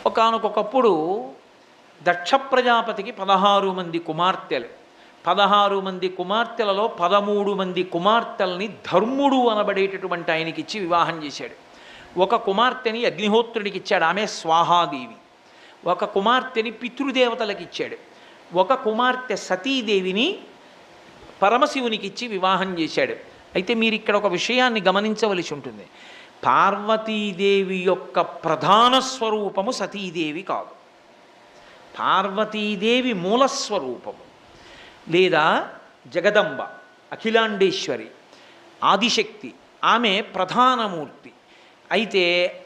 ఒకానొకప్పుడు దక్ష ప్రజాపతికి 16 మంది కుమార్తెలు. 16 మంది కుమార్తెలలో 13 మంది కుమార్తెల్ని ధర్ముడు అనబడేటటువంటి ఆయనకి ఇచ్చి వివాహం చేశాడు. ఒక కుమార్తెని అగ్నిహోత్రుడికి ఇచ్చాడు, ఆమె స్వాహాదేవి. ఒక కుమార్తెని పితృదేవతలకు ఇచ్చాడు. ఒక కుమార్తె సతీదేవిని పరమశివునికి ఇచ్చి వివాహం చేశాడు. అయితే మీరు ఇక్కడ ఒక విషయాన్ని గమనించవలసి ఉంటుంది. పార్వతీదేవి యొక్క ప్రధాన స్వరూపము సతీదేవి కాదు. పార్వతీదేవి మూలస్వరూపము లేదా జగదంబ, అఖిలాండేశ్వరి, ఆదిశక్తి, ఆమె ప్రధానమూర్తి. అయితే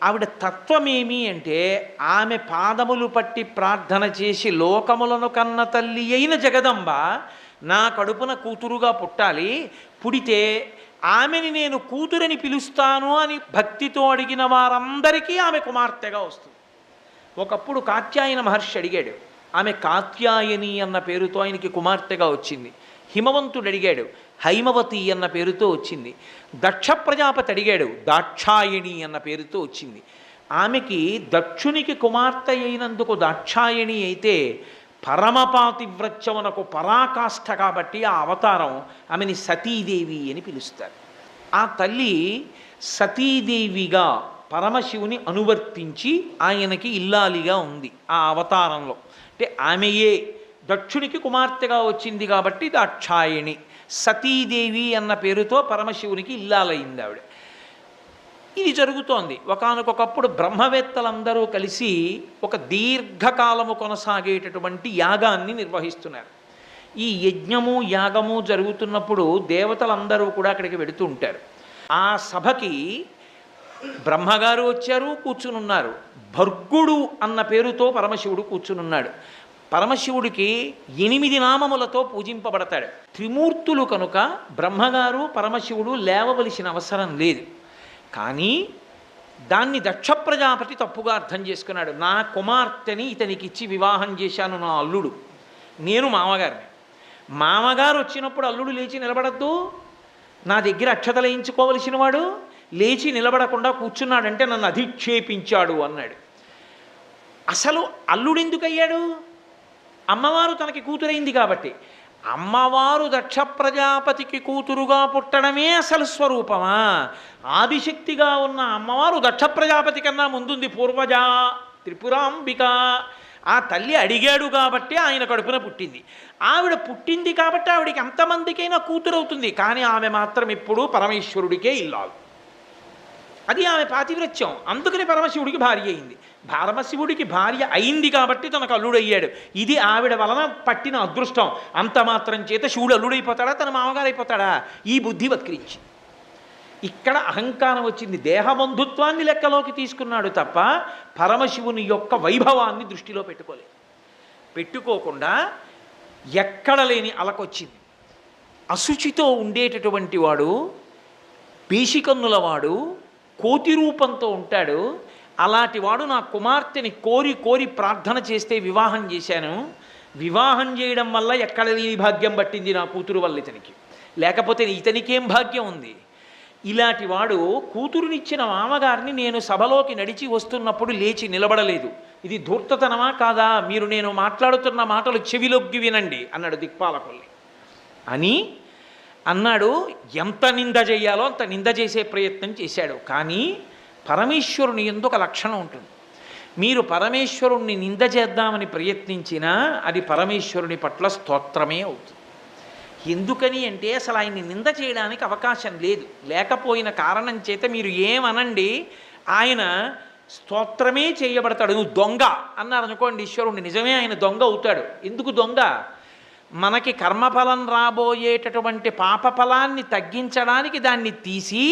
ఆవిడ తత్వమేమి అంటే, ఆమె పాదములు పట్టి ప్రార్థన చేసి లోకములను కన్న తల్లి అయిన జగదంబ నా కడుపున కూతురుగా పుట్టాలి, పుడితే ఆమెని నేను కూతురని పిలుస్తాను అని భక్తితో అడిగిన వారందరికీ ఆమె కుమార్తెగా వస్తుంది. ఒకప్పుడు కాత్యాయన మహర్షి అడిగాడు, ఆమె కాత్యాయని అన్న పేరుతో ఆయనకి కుమార్తెగా వచ్చింది. హిమవంతుడు అడిగాడు, హైమవతి అన్న పేరుతో వచ్చింది. దక్ష ప్రజాపతి అడిగాడు, దాక్షాయణి అన్న పేరుతో వచ్చింది. ఆమెకి దక్షునికి కుమార్తె అయినందుకు దాక్షాయణి అయితే, పరమపాతివ్రత్యమునకు పరాకాష్ఠ కాబట్టి ఆ అవతారం ఆమెని సతీదేవి అని పిలుస్తారు. ఆ తల్లి సతీదేవిగా పరమశివుని అనువర్తించి ఆయనకి ఇల్లాలిగా ఉంది ఆ అవతారంలో. అంటే ఆమెయే దక్షునికి కుమార్తెగా వచ్చింది కాబట్టి దాక్షాయణి. సతీదేవి అన్న పేరుతో పరమశివునికి ఇల్లాలైంది ఆవిడ. ఇది జరుగుతోంది. ఒకానొకప్పుడు బ్రహ్మవేత్తలందరూ కలిసి ఒక దీర్ఘకాలము కొనసాగేటటువంటి యాగాన్ని నిర్వహిస్తున్నారు. ఈ యజ్ఞము యాగము జరుగుతున్నప్పుడు దేవతలందరూ కూడా అక్కడికి వెడుతూ ఉంటారు. ఆ సభకి బ్రహ్మగారు వచ్చారు, కూర్చునున్నారు. భర్గుడు అన్న పేరుతో పరమశివుడు కూర్చునున్నాడు. పరమశివుడికి 8 నామములతో పూజింపబడతాడు. త్రిమూర్తులు కనుక బ్రహ్మగారు పరమశివుడు లేవవలసిన అవసరం లేదు. కానీ దాన్ని దక్ష ప్రజాపతి తప్పుగా అర్థం చేసుకున్నాడు. నా కుమార్తెని ఇతనికి ఇచ్చి వివాహం చేశాను, నా అల్లుడు, నేను మామగారిని. మామగారు వచ్చినప్పుడు అల్లుడు లేచి నిలబడద్దు, నా దగ్గర అక్షతలు వేయించుకోవలసిన వాడు లేచి నిలబడకుండా కూర్చున్నాడంటే నన్ను అధిక్షేపించాడు అన్నాడు. అసలు అల్లుడు ఎందుకు అయ్యాడు? అమ్మవారు తనకి కూతురైంది కాబట్టి. అమ్మవారు దక్ష ప్రజాపతికి కూతురుగా పుట్టడమే అసలు స్వరూపమా? ఆదిశక్తిగా ఉన్న అమ్మవారు దక్ష ప్రజాపతి కన్నా ముందుంది. పూర్వజ త్రిపురాంబిక. ఆ తల్లి అడిగాడు కాబట్టి ఆయన కడుపున పుట్టింది. ఆవిడ పుట్టింది కాబట్టి ఆవిడికి అంతమందికైనా కూతురవుతుంది. కానీ ఆమె మాత్రం ఎప్పుడూ పరమేశ్వరుడికే ఇల్లాలు. అది ఆమె పాతివ్రత్యం. అందుకని పరమశివుడికి భార్య అయింది. పరమశివుడికి భార్య అయింది కాబట్టి తనకు అల్లుడయ్యాడు. ఇది ఆవిడ వలన పట్టిన అదృష్టం. అంత మాత్రం చేత శివుడు అల్లుడైపోతాడా, తన మామగారు అయిపోతాడా? ఈ బుద్ధి వక్రించి ఇక్కడ అహంకారం వచ్చింది. దేహబంధుత్వాన్ని లెక్కలోకి తీసుకున్నాడు తప్ప పరమశివుని యొక్క వైభవాన్ని దృష్టిలో పెట్టుకోకుండా ఎక్కడ లేని అలకొచ్చింది. అశుచితో ఉండేటటువంటి వాడు, పేషికన్నులవాడు, కోతి రూపంతో ఉంటాడు. అలాంటి వాడు నా కుమార్తెని కోరి కోరి ప్రార్థన చేస్తే వివాహం చేశాను. వివాహం చేయడం వల్ల ఎక్కడ లేని భాగ్యం పట్టింది నా కూతురు వల్ల ఇతనికి. లేకపోతే ఇతనికేం భాగ్యం ఉంది? ఇలాంటి వాడు కూతురునిచ్చిన మామగారిని నేను సభలోకి నడిచి వస్తున్నప్పుడు లేచి నిలబడలేదు. ఇది ధూర్తతనమా కాదా? మీరు నేను మాట్లాడుతున్న మాటలు చెవిలొగ్గి వినండి అన్నాడు దిక్పాలకుల్ని. అని అన్నాడు. ఎంత నింద చేయాలో అంత నింద చేసే ప్రయత్నం చేశాడు. కానీ పరమేశ్వరుని ఎందుకు లక్షణం ఉంటుంది. మీరు పరమేశ్వరుణ్ణి నింద చేద్దామని ప్రయత్నించినా అది పరమేశ్వరుని పట్ల స్తోత్రమే అవుతుంది. ఎందుకని అంటే అసలు ఆయన్ని నింద చేయడానికి అవకాశం లేదు. లేకపోయిన కారణం చేత మీరు ఏమనండి, ఆయన స్తోత్రమే చేయబడతాడు. నువ్వు దొంగ అన్నారు అనుకోండి ఈశ్వరుణ్ణి, నిజమే ఆయన దొంగ అవుతాడు. ఎందుకు దొంగ? మనకి కర్మఫలం రాబోయేటటువంటి పాపఫలాన్ని తగ్గించడానికి దాన్ని తీసి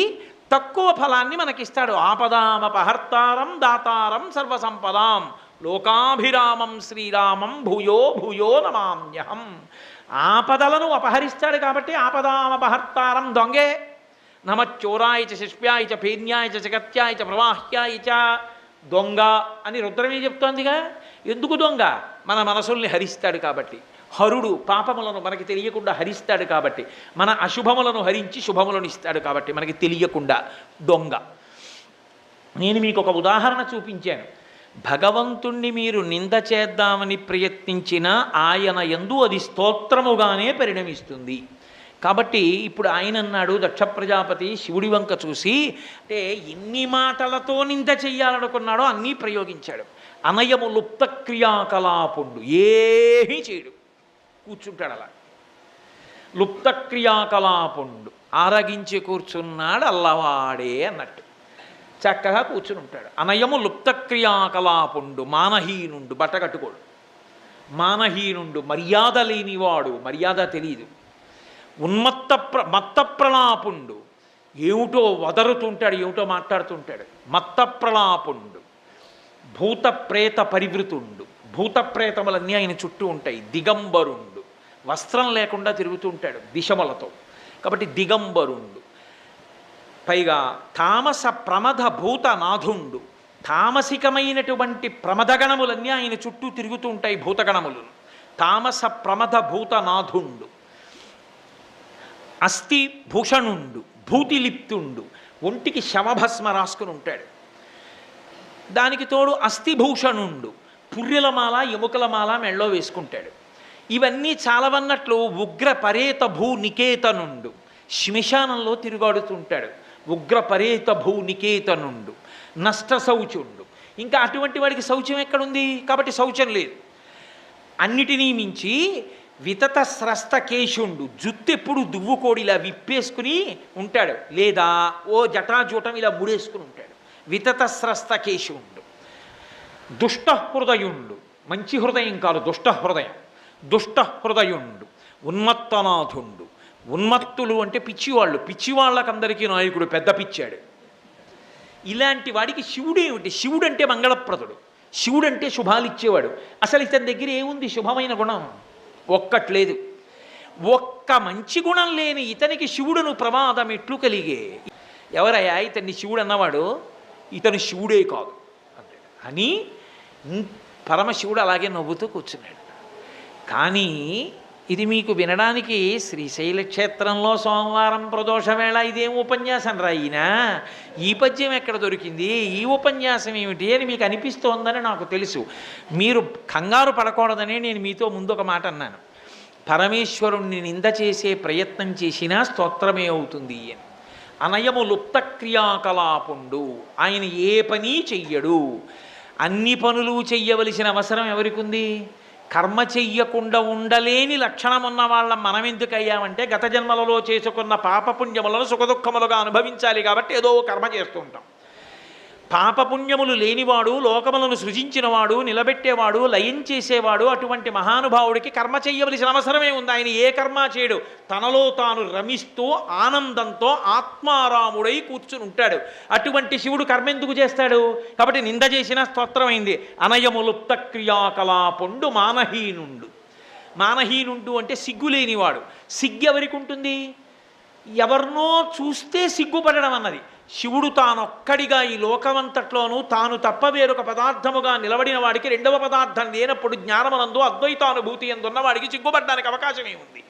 తక్కువ ఫలాన్ని మనకిస్తాడు. ఆపదామపహర్తారం దాతారం సర్వసంపదాం లోకాభిరామం శ్రీరామం భూయో భూయో నమామ్యహం. ఆపదలను అపహరిస్తాడు కాబట్టి ఆపదామపహర్తారం దొంగే. నమచ్చోరాయ చ శిష్ప్యాయ చ ఫేన్యాయ చ జగత్యాయ చ ప్రవాహ్యాయ చ. దొంగ అని రుద్రమే చెప్తోందిగా. ఎందుకు దొంగ? మన మనసుల్ని హరిస్తాడు కాబట్టి. హరుడు పాపములను మనకి తెలియకుండా హరిస్తాడు కాబట్టి. మన అశుభములను హరించి శుభములను ఇస్తాడు కాబట్టి మనకి తెలియకుండా దొంగ. నేను మీకు ఒక ఉదాహరణ చూపించాను. భగవంతుణ్ణి మీరు నింద చేద్దామని ప్రయత్నించినా ఆయన యందు అది స్తోత్రముగానే పరిణమిస్తుంది. కాబట్టి ఇప్పుడు ఆయన అన్నాడు, దక్ష ప్రజాపతి శివుడి వంక చూసి, అంటే ఎన్ని మాటలతో నింద చెయ్యాలనుకున్నాడో అన్నీ ప్రయోగించాడు. అనయము లుప్త క్రియాకలాపుండు, ఏమీ చేయడు, కూర్చుంటాడు అలా. లుప్త క్రియాకలాపుండు, ఆరగించి కూర్చున్నాడు అల్లవాడే అన్నట్టు చక్కగా కూర్చుని ఉంటాడు. అనయము లుప్త క్రియాకలాపుండు, మానహీనుండు, బట్టకట్టుకోడు, మానహీనుండు, మర్యాద లేనివాడు, మర్యాద తెలియదు. మత్త ప్రలాపుండు, ఏమిటో వదరుతుంటాడు, ఏమిటో మాట్లాడుతుంటాడు, మత్త ప్రలాపుండు. భూత ప్రేత పరివృతుండు, భూత ప్రేతములన్నీ ఆయన చుట్టూ ఉంటాయి. దిగంబరుండు, వస్త్రం లేకుండా తిరుగుతూ ఉంటాడు దిశములతో, కాబట్టి దిగంబరుండు. పైగా తామస ప్రమద భూత నాథుండు, తామసికమైనటువంటి ప్రమదగణములన్నీ ఆయన చుట్టూ తిరుగుతూ ఉంటాయి భూతగణములు. తామస ప్రమద భూత నాథుండు. అస్థి భూషణుండు, భూతిలిప్తుండు, ఒంటికి శవభస్మ రాసుకుని ఉంటాడు. దానికి తోడు అస్థిభూషణుండు, పుర్రెలమాల ఎముకలమాల మెళ్ళో వేసుకుంటాడు. ఇవన్నీ చాలవన్నట్లు ఉగ్ర పరేత భూ నికేతనుండు, శ్మశానంలో తిరుగాడుతుంటాడు. ఉగ్ర పరేత భూ నికేతనుండు, నష్ట శౌచుండు. ఇంకా అటువంటి వాడికి శౌచం ఎక్కడుంది? కాబట్టి శౌచం లేదు. అన్నిటినీ మించి వితత స్రస్త కేశుండు, జుత్తు ఎప్పుడు దువ్వుకోడిలా విప్పేసుకుని ఉంటాడు, లేదా ఓ జటాజూటం ఇలా ముడేసుకుని ఉంటాడు. వితత స్రస్త కేశుండు. దుష్ట హృదయుండు, మంచి హృదయం కాదు దుష్ట హృదయం, దుష్ట హృదయుండు. ఉన్మత్తనాథుండు, ఉన్మత్తులు అంటే పిచ్చివాళ్ళు, పిచ్చివాళ్ళకందరికీ నాయకుడు, పెద్ద పిచ్చాడు. ఇలాంటి వాడికి శివుడు ఏమిటి? శివుడు అంటే మంగళప్రదుడు, శివుడు అంటే శుభాలిచ్చేవాడు. అసలు ఇతని దగ్గర ఏముంది శుభమైన గుణం? ఒక్కట్లేదు. ఒక్క మంచి గుణం లేని ఇతనికి శివుడును ప్రమాదం ఎట్లు కలిగే? ఎవరయ్యా ఇతన్ని శివుడు అన్నవాడు? ఇతను శివుడే కాదు అని పరమశివుడు అలాగే నవ్వుతూ కూర్చున్నాడు. కానీ ఇది మీకు వినడానికి శ్రీశైల క్షేత్రంలో సోమవారం ప్రదోషవేళ ఇదేం ఉపన్యాసం రాయినా, ఈ పద్యం ఎక్కడ దొరికింది, ఈ ఉపన్యాసం ఏమిటి అని మీకు అనిపిస్తోందని నాకు తెలుసు. మీరు కంగారు పడకూడదని నేను మీతో ముందు ఒక మాట అన్నాను. పరమేశ్వరుణ్ణి నింద చేసే ప్రయత్నం చేసినా స్తోత్రమే అవుతుంది అని. అనయము లుప్త క్రియాకలాపుండు, ఆయన ఏ పని చెయ్యడు. అన్ని పనులు చెయ్యవలసిన అవసరం ఎవరికి ఉంది? కర్మ చెయ్యకుండా ఉండలేని లక్షణం ఉన్న వాళ్ళం మనం ఎందుకు అయ్యామంటే గత జన్మలలో చేసుకున్న పాపపుణ్యములను సుఖదుఖములుగా అనుభవించాలి కాబట్టి ఏదో కర్మ చేస్తూ ఉంటాం. పాపపుణ్యములు లేనివాడు, లోకములను సృజించినవాడు, నిలబెట్టేవాడు, లయం చేసేవాడు, అటువంటి మహానుభావుడికి కర్మ చెయ్యవలసిన అవసరమే ఉంది. ఆయన ఏ కర్మ చేయడు, తనలో తాను రమిస్తూ ఆనందంతో ఆత్మారాముడై కూర్చుని ఉంటాడు. అటువంటి శివుడు కర్మ ఎందుకు చేస్తాడు? కాబట్టి నింద చేసిన స్తోత్రమైంది. అనయము లుప్త క్రియాకలాపుండు, మానహీనుండు. మానహీనుండు అంటే సిగ్గులేనివాడు. సిగ్గు ఎవరికి ఉంటుంది? ఎవరినో చూస్తే సిగ్గుపడడం అన్నది. శివుడు తానొక్కడిగా ఈ లోకమంతట్లోనూ తాను తప్ప వేరొక పదార్థముగా నిలబడిన వాడికి రెండవ పదార్థం లేనప్పుడు జ్ఞానమనందు అద్వైతానుభూతి ఎందున్న వాడికి సిగ్గుపడడానికి అవకాశమే ఉంది.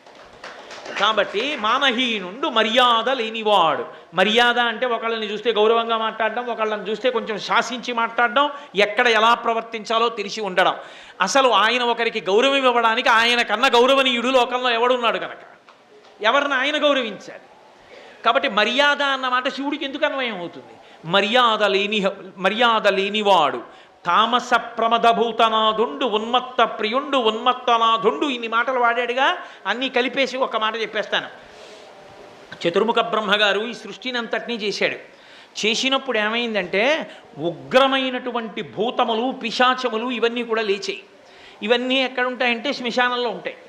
కాబట్టి మానహీనుండు, మర్యాద లేనివాడు. మర్యాద అంటే ఒకళ్ళని చూస్తే గౌరవంగా మాట్లాడడం, ఒకళ్ళని చూస్తే కొంచెం శాసించి మాట్లాడడం, ఎక్కడ ఎలా ప్రవర్తించాలో తెలిసి ఉండడం. అసలు ఆయన ఒకరికి గౌరవం ఇవ్వడానికి ఆయన కన్నా గౌరవనీయుడు లోకంలో ఎవడున్నాడు కనుక ఎవరిని ఆయన గౌరవించాలి. కాబట్టి మర్యాద అన్నమాట శివుడికి ఎందుకు అన్వయం అవుతుంది? మర్యాద లేనివాడు, తామస ప్రమదభూతనాథుండు, ఉన్మత్త ప్రియుండు, ఉన్మత్తనాథుండు. ఇన్ని మాటలు వాడాడుగా, అన్నీ కలిపేసి ఒక మాట చెప్పేస్తాను. చతుర్ముఖ బ్రహ్మగారు ఈ సృష్టిని అంతటినీ చేశాడు. చేసినప్పుడు ఏమైందంటే ఉగ్రమైనటువంటి భూతములు, పిశాచములు ఇవన్నీ కూడా లేచాయి. ఇవన్నీ ఎక్కడుంటాయంటే శ్మశానంలో ఉంటాయి.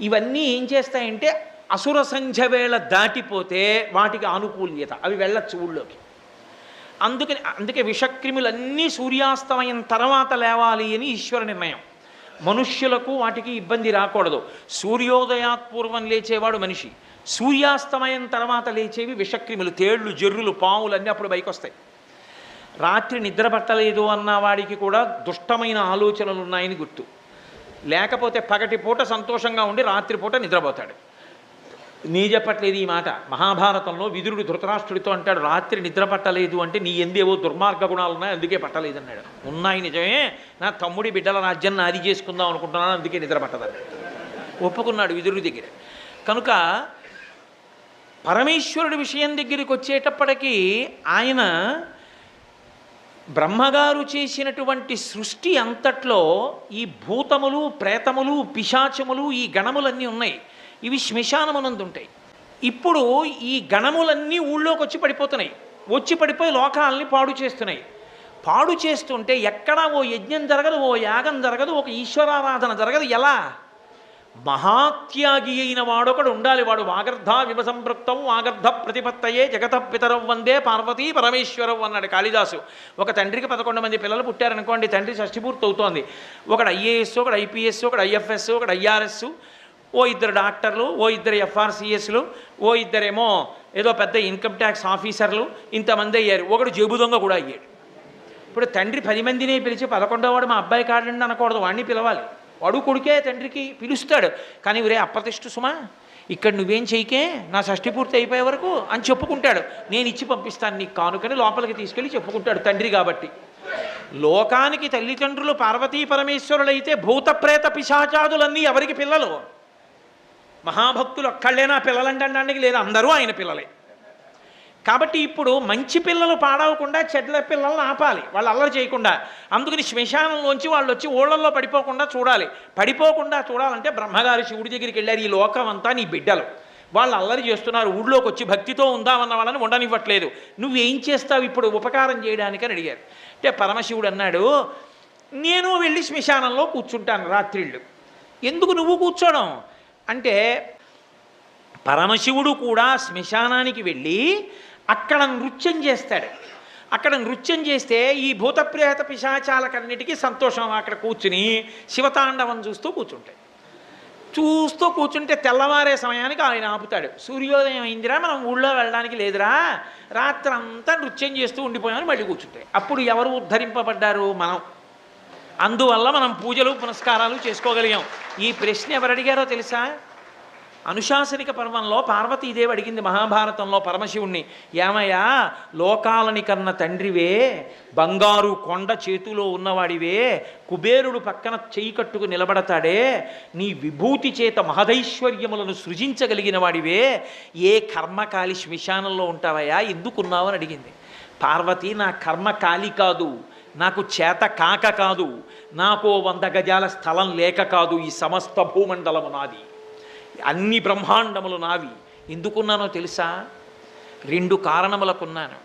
ఇవన్నీ ఏం చేస్తాయంటే అసుర సంధ్య వేళ దాటిపోతే వాటికి ఆనుకూల్యత, అవి వెళ్ళచ్చు ఊళ్ళోకి. అందుకే విషక్రిములన్నీ సూర్యాస్తమయం తర్వాత లేవాలి అని ఈశ్వర నిర్ణయం. మనుష్యులకు వాటికి ఇబ్బంది రాకూడదు. సూర్యోదయాత్పూర్వం లేచేవాడు మనిషి, సూర్యాస్తమయం తర్వాత లేచేవి విషక్రిములు, తేళ్లు, జర్రులు, పాములు అన్నీ అప్పుడు పైకి వస్తాయి. రాత్రి నిద్ర పట్టలేదు అన్న వాడికి కూడా దుష్టమైన ఆలోచనలు ఉన్నాయని గుర్తు. లేకపోతే పగటి పూట సంతోషంగా ఉండి రాత్రిపూట నిద్రపోతాడు. నీ చెప్పట్లేదు ఈ మాట. మహాభారతంలో విదురుడు ధృతరాష్ట్రుడితో అంటాడు, రాత్రి నిద్ర పట్టలేదు అంటే నీ ఎందేవో దుర్మార్గ గుణాలు ఉన్నాయి అందుకే పట్టలేదు అన్నాడు. ఉన్నాయి నిజమే, నా తమ్ముడి బిడ్డల రాజ్యం నాది చేసుకుందాం అనుకుంటున్నాను అందుకే నిద్ర పట్టదన్నాడు. ఒప్పుకున్నాడు విదురుడి దగ్గర. కనుక పరమేశ్వరుడి విషయం దగ్గరికి వచ్చేటప్పటికీ ఆయన బ్రహ్మగారు చేసినటువంటి సృష్టి అంతట్లో ఈ భూతములు, ప్రేతములు, పిశాచములు, ఈ గణములన్నీ ఉన్నాయి. ఇవి శ్మశానమునందు ఉంటాయి. ఇప్పుడు ఈ గణములన్నీ ఊళ్ళోకి వచ్చి పడిపోతున్నాయి. వచ్చి పడిపోయి లోకాలని పాడు చేస్తున్నాయి. పాడు చేస్తుంటే ఎక్కడా ఓ యజ్ఞం జరగదు, ఓ యాగం జరగదు, ఒక ఈశ్వరారాధన జరగదు. ఎలా? మహాత్యాగి అయిన వాడొకడు ఉండాలి. వాడు వాగర్ధ విభసంపృక్తం వాగర్ధ ప్రతిపత్తయే జగత పితరం వందే పార్వతీ పరమేశ్వరం అన్నాడు కాళిదాసు. ఒక తండ్రికి 11 మంది పిల్లలు పుట్టారనుకోండి, తండ్రి షష్ఠిపూర్తి అవుతోంది. ఒకడు ఐఏఎస్, ఒకడు ఐపీఎస్, ఒకడు ఐఎఫ్ఎస్, ఒకడు ఐఆర్ఎస్, ఓ 2 డాక్టర్లు, ఓ 2 ఎఫ్ఆర్సిఎస్లు, ఓ 2 ఏదో పెద్ద ఇన్కమ్ ట్యాక్స్ ఆఫీసర్లు, ఇంతమంది అయ్యారు. ఒకడు జేబు దొంగ కూడా అయ్యాడు. ఇప్పుడు తండ్రి 10 మందిని పిలిచి 11వ వాడు మా అబ్బాయి కాడండి అనకూడదు, వాడిని పిలవాలి. వాడు కొడుకే తండ్రికి పిలుస్తాడు. కానీ ఒరే అప్రతిష్ఠ సుమా, ఇక్కడ నువ్వేం చేయకే, నా షష్ఠి పూర్తి అయిపోయే వరకు అని చెప్పుకుంటాడు. నేను ఇచ్చి పంపిస్తాను నీకు కానుకని లోపలికి తీసుకెళ్ళి చెప్పుకుంటాడు తండ్రి కాబట్టి. లోకానికి తల్లిదండ్రులు పార్వతీ పరమేశ్వరులైతే భూత ప్రేత పిశాచాదులన్నీ ఎవరికి పిల్లలు? మహాభక్తులు ఒక్కళ్ళేనా పిల్లలంటడానికి లేదు, అందరూ ఆయన పిల్లలే. కాబట్టి ఇప్పుడు మంచి పిల్లలు పాడవకుండా చెడ్ల పిల్లలను ఆపాలి, వాళ్ళు అల్లరి చేయకుండా. అందుకని శ్మశానంలోంచి వాళ్ళు వచ్చి ఊళ్ళల్లో పడిపోకుండా చూడాలి. పడిపోకుండా చూడాలంటే బ్రహ్మగారి శివుడి దగ్గరికి వెళ్ళారు. ఈ లోకం అంతా నీ బిడ్డలు, వాళ్ళు అల్లరి చేస్తున్నారు, ఊళ్ళోకి వచ్చి భక్తితో ఉందామన్న వాళ్ళని ఉండనివ్వట్లేదు, నువ్వేం చేస్తావు ఇప్పుడు ఉపకారం చేయడానికి అని అడిగారు. అంటే పరమశివుడు అన్నాడు, నేను వెళ్ళి శ్మశానంలో కూర్చుంటాను రాత్రిళ్ళు. ఎందుకు నువ్వు కూర్చోడం అంటే, పరమశివుడు కూడా శ్మశానానికి వెళ్ళి అక్కడ నృత్యం చేస్తాడు. అక్కడ నృత్యం చేస్తే ఈ భూతప్రేత పిశాచాలకన్నిటికీ సంతోషం. అక్కడ కూర్చుని శివతాండవం చూస్తూ కూర్చుంటే తెల్లవారే సమయానికి ఆయన ఆపుతాడు. సూర్యోదయం అయిందిరా, మనం ఊళ్ళో వెళ్ళడానికి లేదురా, రాత్రంతా నృత్యం చేస్తూ ఉండిపోయామని మళ్ళీ కూర్చుంటాయి. అప్పుడు ఎవరు ఉద్ధరింపబడ్డారు? మనం. అందువల్ల మనం పూజలు పునస్కారాలు చేసుకోగలిగాం. ఈ ప్రశ్న ఎవరు అడిగారో తెలుసా? అనుశాసనిక పర్వంలో పార్వతీదేవి అడిగింది మహాభారతంలో పరమశివుణ్ణి, ఏమయ్యా లోకాలని కన్న తండ్రివే, బంగారు కొండ చేతిలో ఉన్నవాడివే, కుబేరుడు పక్కన చెయ్యి కట్టుకు నిలబడతాడే, నీ విభూతి చేత మహదైశ్వర్యములను సృజించగలిగిన వాడివే, ఏ కర్మకాలి శ్మశానంలో ఉంటావయ్యా, ఎందుకున్నావు అని అడిగింది. పార్వతి, నా కర్మకాలి కాదు, నాకు చేత కాక కాదు, నాకు 100 గజాల స్థలం లేక కాదు, ఈ సమస్త భూమండలము నాది, అన్ని బ్రహ్మాండములు నావి. ఎందుకున్నానో తెలుసా? 2 కారణములకున్నాను.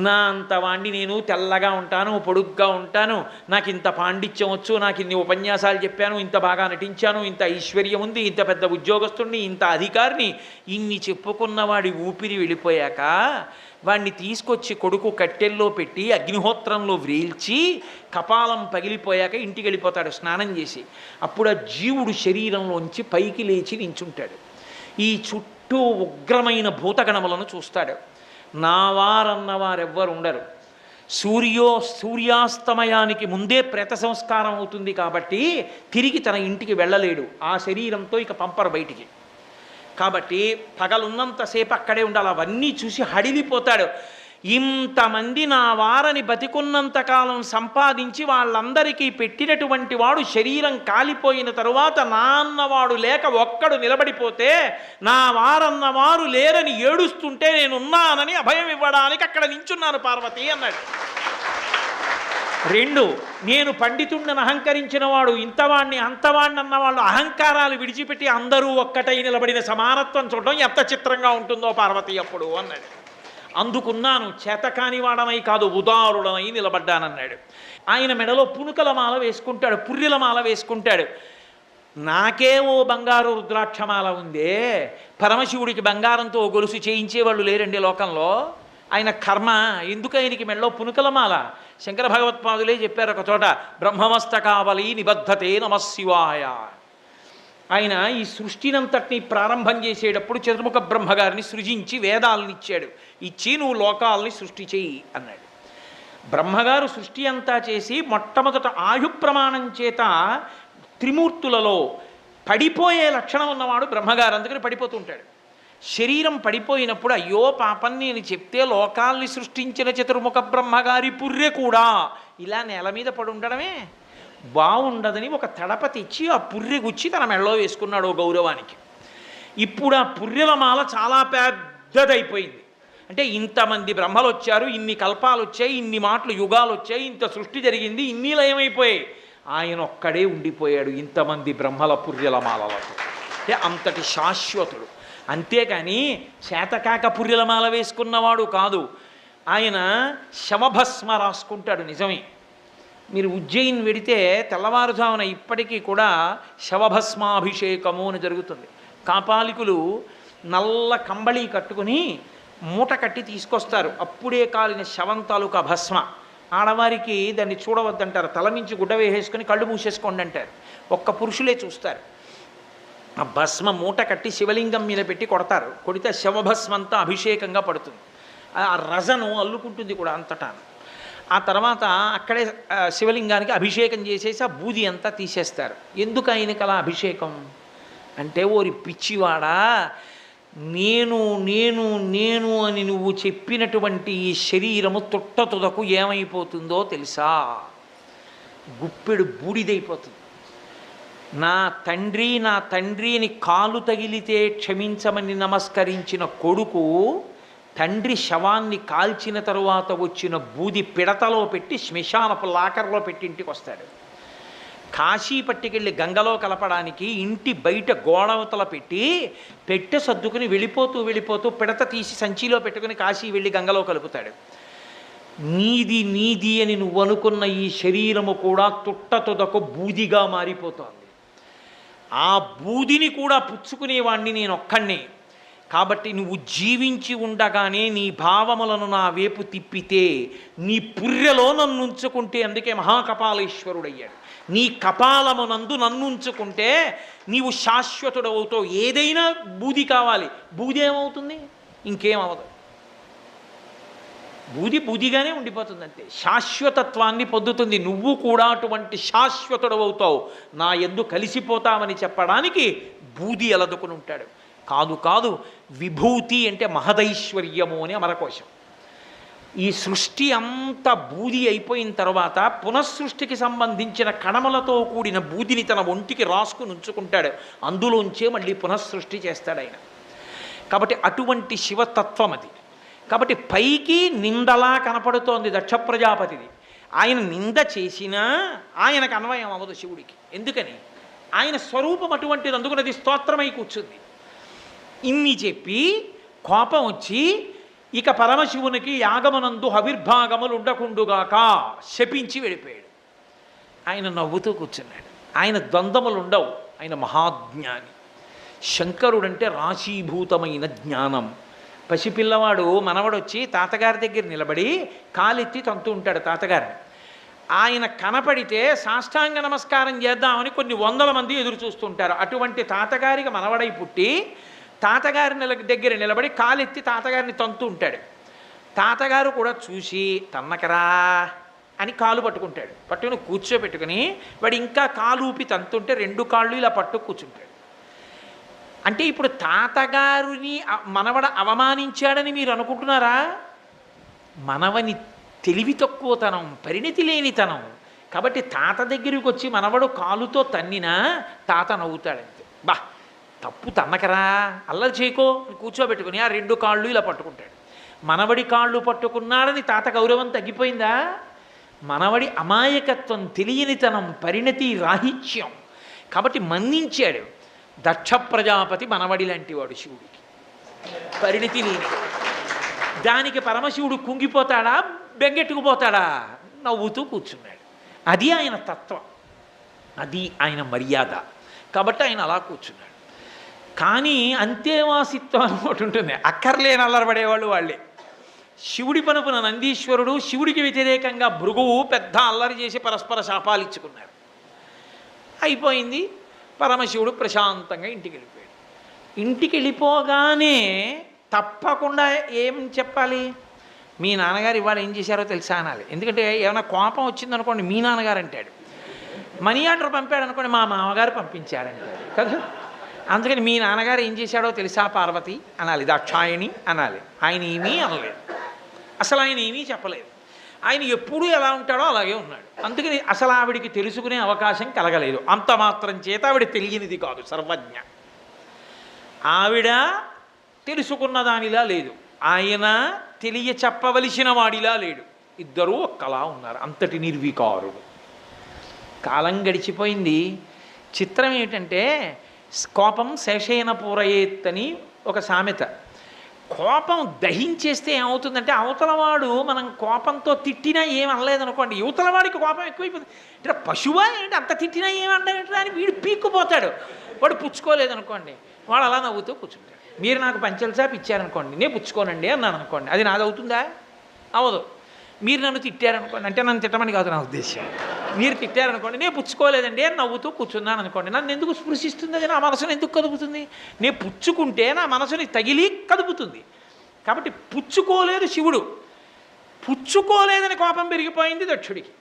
నా అంతవాణ్ణి నేను తెల్లగా ఉంటాను, పొడుగ్గా ఉంటాను, నాకు ఇంత పాండిత్యం వచ్చు, నాకు ఇన్ని ఉపన్యాసాలు చెప్పాను, ఇంత బాగా నటించాను, ఇంత ఐశ్వర్యం ఉంది, ఇంత పెద్ద ఉద్యోగస్తుడిని, ఇంత అధికారిని, ఇన్ని చెప్పుకున్నవాడి ఊపిరి వెళ్ళిపోయాక వాడిని తీసుకొచ్చి కొడుకు కట్టెల్లో పెట్టి అగ్నిహోత్రంలో వ్రేల్చి కపాలం పగిలిపోయాక ఇంటికి వెళ్ళిపోతాడు స్నానం చేసి. అప్పుడు ఆ జీవుడు శరీరంలోంచి పైకి లేచి నించుంటాడు. ఈ చుట్టూ ఉగ్రమైన భూతగణములను చూస్తాడు. నా వారన్నవారెవ్వరు ఉండరు. సూర్యాస్తమయానికి ముందే ప్రేత సంస్కారం అవుతుంది కాబట్టి తిరిగి తన ఇంటికి వెళ్ళలేడు. ఆ శరీరంతో ఇక పంపరు బయటికి. కాబట్టి పగలున్నంతసేపు అక్కడే ఉండాలి. అవన్నీ చూసి హడిలిపోతాడు. ఇంతమంది నా వారని బతికున్నంతకాలం సంపాదించి వాళ్ళందరికీ పెట్టినటువంటి వాడు శరీరం కాలిపోయిన తరువాత నా అన్నవాడు లేక ఒక్కడు నిలబడిపోతే, నా వారన్నవారు లేరని ఏడుస్తుంటే నేనున్నానని అభయం ఇవ్వడానికి అక్కడ నించున్నాను పార్వతి అన్నాడు. 2, నేను పండితుడిని అహంకరించిన వాడు, ఇంతవాణ్ణి అంతవాణ్ణి అన్నవాళ్ళు అహంకారాలు విడిచిపెట్టి అందరూ ఒక్కటై నిలబడిన సమానత్వం చూడడం ఎంత చిత్రంగా ఉంటుందో పార్వతి అప్పుడు అన్నాడు. అందుకున్నాను, చేతకాని వాడనై కాదు ఉదారుడనై నిలబడ్డానన్నాడు. ఆయన మెడలో పునుకల మాల వేసుకుంటాడు, పుర్రెల మాల వేసుకుంటాడు. నాకే ఓ బంగారు రుద్రాక్షమాల ఉందే, పరమశివుడికి బంగారంతో గొలుసు చేయించేవాళ్ళు లేరండి లోకంలో. ఆయన కర్మ, ఎందుకు ఆయనకి మెడలో పునుకలమాల? శంకర భగవత్పాదులే చెప్పారు ఒక చోట, బ్రహ్మమస్తకావలి నిబద్ధతే నమశివాయ. ఆయన ఈ సృష్టినంతటినీ ప్రారంభం చేసేటప్పుడు చతుర్ముఖ బ్రహ్మగారిని సృజించి వేదాలను ఇచ్చాడు. ఇచ్చి నువ్వు లోకాలని సృష్టి చేయి అన్నాడు. బ్రహ్మగారు సృష్టి అంతా చేసి మొట్టమొదట ఆయు ప్రమాణం చేత త్రిమూర్తులలో పడిపోయే లక్షణం ఉన్నవాడు బ్రహ్మగారు, అందుకని పడిపోతుంటాడు. శరీరం పడిపోయినప్పుడు అయ్యో పాపం నేను చెప్తే లోకాల్ని సృష్టించిన చతుర్ముఖ బ్రహ్మగారి పుర్రె కూడా ఇలా నేల మీద పడి ఉండడమే బాగుండదని ఒక తడప తెచ్చి ఆ పుర్రె గుచ్చి తన మెడలో వేసుకున్నాడు ఓ గౌరవానికి. ఇప్పుడు ఆ పుర్రెల మాల చాలా పెద్దదైపోయింది. అంటే ఇంతమంది బ్రహ్మలు వచ్చారు, ఇన్ని కల్పాలు వచ్చాయి, ఇన్ని మాటలు యుగాలు వచ్చాయి, ఇంత సృష్టి జరిగింది, ఇన్ని లయమైపోయాయి. ఆయన ఒక్కడే ఉండిపోయాడు ఇంతమంది బ్రహ్మల పుర్రెల మాలలతో. అంటే అంతటి శాశ్వతుడు. అంతేకాని చేతకాక పుర్రెల మాల వేసుకున్నవాడు కాదు. ఆయన శవభస్మ రాసుకుంటాడు. నిజమే, మీరు ఉజ్జయిన్ వెడితే తెల్లవారుజామున ఇప్పటికీ కూడా శవభస్మాభిషేకము అని జరుగుతుంది. కాపాలికులు నల్ల కంబళి కట్టుకుని మూట కట్టి తీసుకొస్తారు. అప్పుడే కాలిన శవం తాలూకా భస్మ. ఆడవారికి దాన్ని చూడవద్దంటారు, తల నుంచి గుడ్డ వేసేసుకొని కళ్ళు మూసేసుకోండి అంటారు. ఒక్క పురుషులే చూస్తారు. ఆ భస్మ మూట కట్టి శివలింగం మీద పెట్టి కొడతారు. కొడితే శవభస్మంతా అభిషేకంగా పడుతుంది. ఆ రజను అల్లుకుంటుంది కూడా అంతటా. ఆ తర్వాత అక్కడే శివలింగానికి అభిషేకం చేసేసి ఆ బూది అంతా తీసేస్తారు. ఎందుకు ఆయనకి అలా అభిషేకం అంటే, ఓరి పిచ్చివాడా, నేను నేను నేను అని నువ్వు చెప్పినటువంటి ఈ శరీరము తుదకు ఏమైపోతుందో తెలుసా? గుప్పెడు బూడిదైపోతుంది. నా తండ్రి అని కాలు తగిలితే క్షమించమని నమస్కరించిన కొడుకు తండ్రి శవాన్ని కాల్చిన తరువాత వచ్చిన బూది పిడతలో పెట్టి శ్మశానపు లాకర్లో పెట్టి ఇంటికి వస్తాడు. కాశీ పట్టుకెళ్ళి గంగలో కలపడానికి ఇంటి బయట గోడవతల పెట్టి పెట్టె సర్దుకుని వెళ్ళిపోతూ పిడత తీసి సంచిలో పెట్టుకుని కాశీ వెళ్ళి గంగలో కలుపుతాడు. నీది అని నువ్వు అనుకున్న ఈ శరీరము కూడా తుదకు బూదిగా మారిపోతోంది. ఆ బూదిని కూడా పుచ్చుకునేవాణ్ణి నేను ఒక్కడినే. కాబట్టి నువ్వు జీవించి ఉండగానే నీ భావములను నా వైపు తిప్పితే, నీ పుర్రెలో నన్ను ఉంచుకుంటే, అందుకే మహాకపాలేశ్వరుడయ్యాడు, నీ కపాలమునందు నన్ను ఉంచుకుంటే నీవు శాశ్వతుడవుతావు. ఏదైనా బూది కావాలి, బూది ఏమవుతుంది? ఇంకేమవదు. బూదిగానే ఉండిపోతుంది అంతే. శాశ్వతత్వాన్ని పొందుతుంది. నువ్వు కూడా అటువంటి శాశ్వతుడవుతావు, నా యందు కలిసిపోతామని చెప్పడానికి బూది అలదుకుని ఉంటాడు. కాదు, విభూతి అంటే మహదైశ్వర్యము అని అమరకోశం. ఈ సృష్టి అంత బూది అయిపోయిన తర్వాత పునఃసృష్టికి సంబంధించిన కణములతో కూడిన బూదిని తన ఒంటికి రాసుకుని ఉంచుకుంటాడు. అందులోంచే మళ్ళీ పునఃసృష్టి చేస్తాడు ఆయన. కాబట్టి అటువంటి శివతత్వం అది. కాబట్టి పైకి నిందలా కనపడుతోంది దక్ష ప్రజాపతిది. ఆయన నింద చేసినా ఆయనకు అన్వయం అవ్వదు శివుడికి. ఎందుకని? ఆయన స్వరూపం అటువంటిది. అందుకని అది స్తోత్రమై కూర్చుంది. ఇన్ని చెప్పి కోపం వచ్చి ఇక పరమశివునికి యాగమనందు హవిర్భాగములు ఉండకుండుగాక శపించి వెళ్ళిపోయాడు. ఆయన నవ్వుతూ కూర్చున్నాడు. ఆయన ద్వంద్వములు ఉండవు. ఆయన మహాజ్ఞాని. శంకరుడంటే రాశీభూతమైన జ్ఞానం. పసిపిల్లవాడు మనవడొచ్చి తాతగారి దగ్గర నిలబడి కాలెత్తి తంతు ఉంటాడు తాతగారిని. ఆయన కనపడితే సాష్టాంగ నమస్కారం చేద్దామని కొన్ని వందల మంది ఎదురు చూస్తుంటారు. అటువంటి తాతగారికి మనవడై పుట్టి తాతగారి దగ్గర నిలబడి కాలెత్తి తాతగారిని తంతు ఉంటాడు. తాతగారు కూడా చూసి తన్నకరా అని కాలు పట్టుకుంటాడు. పట్టుకుని కూర్చోబెట్టుకుని వాడు ఇంకా కాలు ఊపి తంతుంటే రెండు కాళ్ళు ఇలా పట్టు కూర్చుంటాడు. అంటే ఇప్పుడు తాతగారిని మనవడ అవమానించాడని మీరు అనుకుంటున్నారా? మనవని తెలివి తక్కువతనం, పరిణితి లేనితనం. కాబట్టి తాత దగ్గరికి వచ్చి మనవడు కాలుతో తన్నినా తాత నవ్వుతాడంతే. బా తప్పు తన్నకరా, అల్లరి చేయకో కూర్చోబెట్టుకుని ఆ రెండు కాళ్ళు ఇలా పట్టుకుంటాడు. మనవడి కాళ్ళు పట్టుకున్నాడని తాత గౌరవం తగ్గిపోయిందా? మనవడి అమాయకత్వం, తెలియనితనం, పరిణతి రాహిత్యం. కాబట్టి మన్నించాడు. దక్ష ప్రజాపతి మనవడి లాంటి వాడు శివుడికి, పరిణతి లేని. దానికి పరమశివుడు కుంగిపోతాడా, బెంగెట్టుకుపోతాడా? నవ్వుతూ కూర్చున్నాడు. అది ఆయన తత్వం, అది ఆయన మర్యాద. కాబట్టి ఆయన అలా కూర్చున్నాడు. కానీ అంతేవాసిత్వం అని ఒకటి ఉంటుంది. అక్కర్లేని అల్లరపడేవాళ్ళు వాళ్ళే. శివుడి పనుపున నందీశ్వరుడు శివుడికి వ్యతిరేకంగా భృగువు పెద్ద అల్లరి చేసి పరస్పర శాపాలు ఇచ్చుకున్నారు. అయిపోయింది. పరమశివుడు ప్రశాంతంగా ఇంటికి వెళ్ళిపోయాడు. ఇంటికి వెళ్ళిపోగానే తప్పకుండా ఏం చెప్పాలి? మీ నాన్నగారు ఇవాళ ఏం చేశారో తెలుసా అనాలి. ఎందుకంటే ఏమైనా కోపం వచ్చిందనుకోండి మీ నాన్నగారు అంటాడు. మనీ ఆర్డర్ పంపాడు అనుకోండి మా మామగారు పంపించారంటాడు కదా. అందుకని మీ నాన్నగారు ఏం చేశాడో తెలుసా పార్వతి అనాలి, దాక్షాయణి అనాలి. ఆయన ఏమీ అనలేదు, అసలు ఆయన ఏమీ చెప్పలేదు. ఆయన ఎప్పుడూ ఎలా ఉంటాడో అలాగే ఉన్నాడు. అందుకని అసలు ఆవిడికి తెలుసుకునే అవకాశం కలగలేదు. అంత మాత్రం చేత ఆవిడ తెలియనిది కాదు, సర్వజ్ఞ. ఆవిడ తెలుసుకున్న దానిలా లేదు, ఆయన తెలియ చెప్పవలసిన వాడిలా లేడు. ఇద్దరూ ఒక్కలా ఉన్నారు, అంతటి నిర్వికారుడు. కాలం గడిచిపోయింది. చిత్రం ఏమిటంటే కోపం శేషేన పూరయేత్ అని ఒక సామెత. కోపం దహించేస్తే ఏమవుతుందంటే అవతలవాడు మనం కోపంతో తిట్టినా ఏమనలేదనుకోండి, యువతలవాడికి కోపం ఎక్కువైపోతుంది. అంటే పశువా ఏంటి అంత తిట్టినా ఏమనలేట అని వీడు పీక్కుపోతాడు. వాడు పుచ్చుకోలేదనుకోండి, వాడు అలా నవ్వుతూ కూర్చుంటాడు. మీరు నాకు పంచెల చాపు ఇచ్చారనుకోండి, నేను పుచ్చుకోనండి అన్నాను అనుకోండి, అది నాది అవుతుందా? అవదు. మీరు నన్ను తిట్టారనుకోండి, అంటే నన్ను తిట్టమని కాదు నా ఉద్దేశం, మీరు తిట్టారనుకోండి, నేను పుచ్చుకోలేదండి అని నవ్వుతూ కూర్చున్నాను అనుకోండి, నన్ను ఎందుకు స్పృశిస్తుంది? అది నా మనసును ఎందుకు కదుపుతుంది? నేను పుచ్చుకుంటే నా మనసుని తగిలి కదుపుతుంది. కాబట్టి పుచ్చుకోలేదు శివుడు, పుచ్చుకోలేదని కోపం పెరిగిపోయింది దక్షుడికి.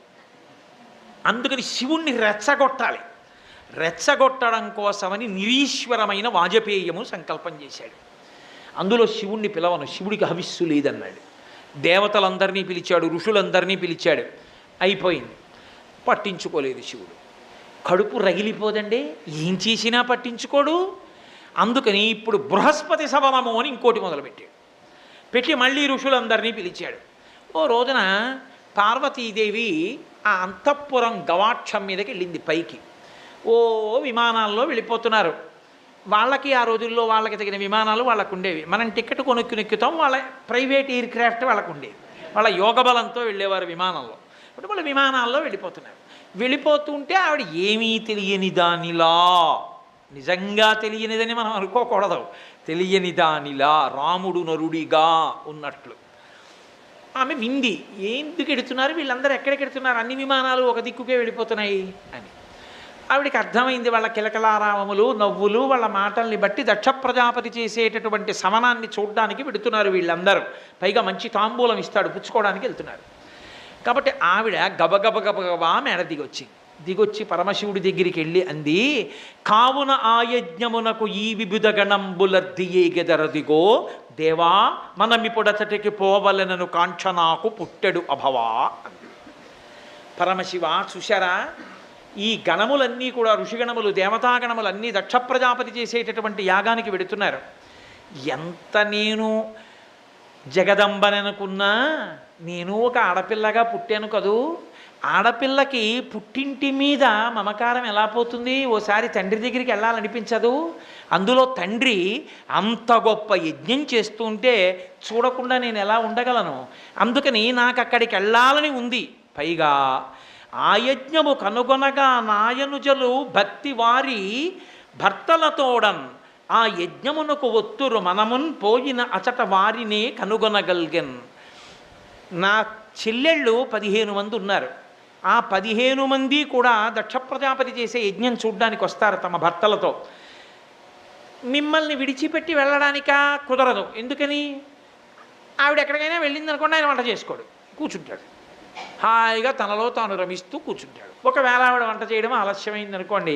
అందుకని శివుణ్ణి రెచ్చగొట్టాలి. రెచ్చగొట్టడం కోసమని నిరీశ్వరమైన వాజపేయము సంకల్పం చేశాడు. అందులో శివుణ్ణి పిలవను, శివుడికి హవిస్సు లేదన్నాడు. దేవతలందరినీ పిలిచాడు, ఋషులందరినీ పిలిచాడు, అయిపోయింది. పట్టించుకోలేదు శివుడు. కడుపు రగిలిపోదండి, ఏం చేసినా పట్టించుకోడు. అందుకని ఇప్పుడు బృహస్పతి సవనము అని ఇంకోటి మొదలుపెట్టాడు. పెట్టి మళ్ళీ ఋషులందరినీ పిలిచాడు. ఓ రోజున పార్వతీదేవి ఆ అంతఃపురం గవాక్షం మీదకి వెళ్ళింది పైకి. ఓ విమానాల్లో వెళ్ళిపోతున్నారు. వాళ్ళకి ఆ రోజుల్లో వాళ్ళకి తగిన విమానాలు వాళ్ళకు ఉండేవి. మనం టికెట్ కొనుక్కుతాం, వాళ్ళ ప్రైవేట్ ఎయిర్ క్రాఫ్ట్ వాళ్ళకు ఉండేవి. వాళ్ళ యోగబలంతో వెళ్ళేవారు విమానంలో. ఇప్పుడు వాళ్ళ విమానాల్లో వెళ్ళిపోతున్నారు. వెళ్ళిపోతుంటే ఆవిడ ఏమీ తెలియని దానిలా, నిజంగా తెలియనిదని మనం అనుకోకూడదు, తెలియని దానిలా రాముడు నరుడిగా ఉన్నట్లు ఆమె వింది. ఎందుకు ఎడుతున్నారు వీళ్ళందరూ, ఎక్కడికి ఎడుతున్నారు, అన్ని విమానాలు ఒక దిక్కుకే వెళ్ళిపోతున్నాయి అని. ఆవిడికి అర్థమైంది. వాళ్ళ కిలకలారామములు నవ్వులు వాళ్ళ మాటల్ని బట్టి దక్ష ప్రజాపతి చేసేటటువంటి సమనాన్ని చూడడానికి వెడుతున్నారు వీళ్ళందరూ. పైగా మంచి తాంబూలం ఇస్తాడు, పుచ్చుకోవడానికి వెళ్తున్నారు. కాబట్టి ఆవిడ గబగబా మేడ దిగొచ్చి పరమశివుడి దగ్గరికి వెళ్ళి అంది, కావున ఆయజ్ఞమునకు ఈ వివిధ గణంబులర్దియేగెదరదిగో దేవా మనమిపుడతటికి పోవలనను కాంక్షనాకు పుట్టెడు అభవా అంది. పరమశివ చూశారా, ఈ గణములన్నీ కూడా ఋషిగణములు దేవతాగణములు అన్నీ దక్ష ప్రజాపతి చేసేటటువంటి యాగానికి వెడుతున్నారు. ఎంత నేను జగదంబననుకున్నా నేను ఒక ఆడపిల్లగా పుట్టాను కదూ. ఆడపిల్లకి పుట్టింటి మీద మమకారం ఎలా పోతుంది? ఓసారి తండ్రి దగ్గరికి వెళ్ళాలనిపించదు. అందులో తండ్రి అంత గొప్ప యజ్ఞం చేస్తుంటే చూడకుండా నేను ఎలా ఉండగలను? అందుకని నాకు అక్కడికి వెళ్ళాలని ఉంది. పైగా ఆ యజ్ఞము కనుగొనగా నాయనుజలు భక్తి వారి భర్తలతోడన్ ఆ యజ్ఞమునకు ఒత్తురు మనమున్ పోయిన అచట వారినే కనుగొనగలిగన్. నా చెల్లెళ్ళు 15 మంది ఉన్నారు. ఆ 15 మంది కూడా దక్ష ప్రజాపతి చేసే యజ్ఞం చూడ్డానికి వస్తారు తమ భర్తలతో. మిమ్మల్ని విడిచిపెట్టి వెళ్ళడానికా? కుదరదు. ఎందుకని? ఆవిడ ఎక్కడికైనా వెళ్ళింది అనుకోండి, ఆయన వంట చేసుకోడు, కూర్చుంటాడు. హాయిగా తనలో తాను రమిస్తూ కూర్చుంటాడు. ఒకవేళ ఆవిడ వంట చేయడం ఆలస్యమైంది అనుకోండి,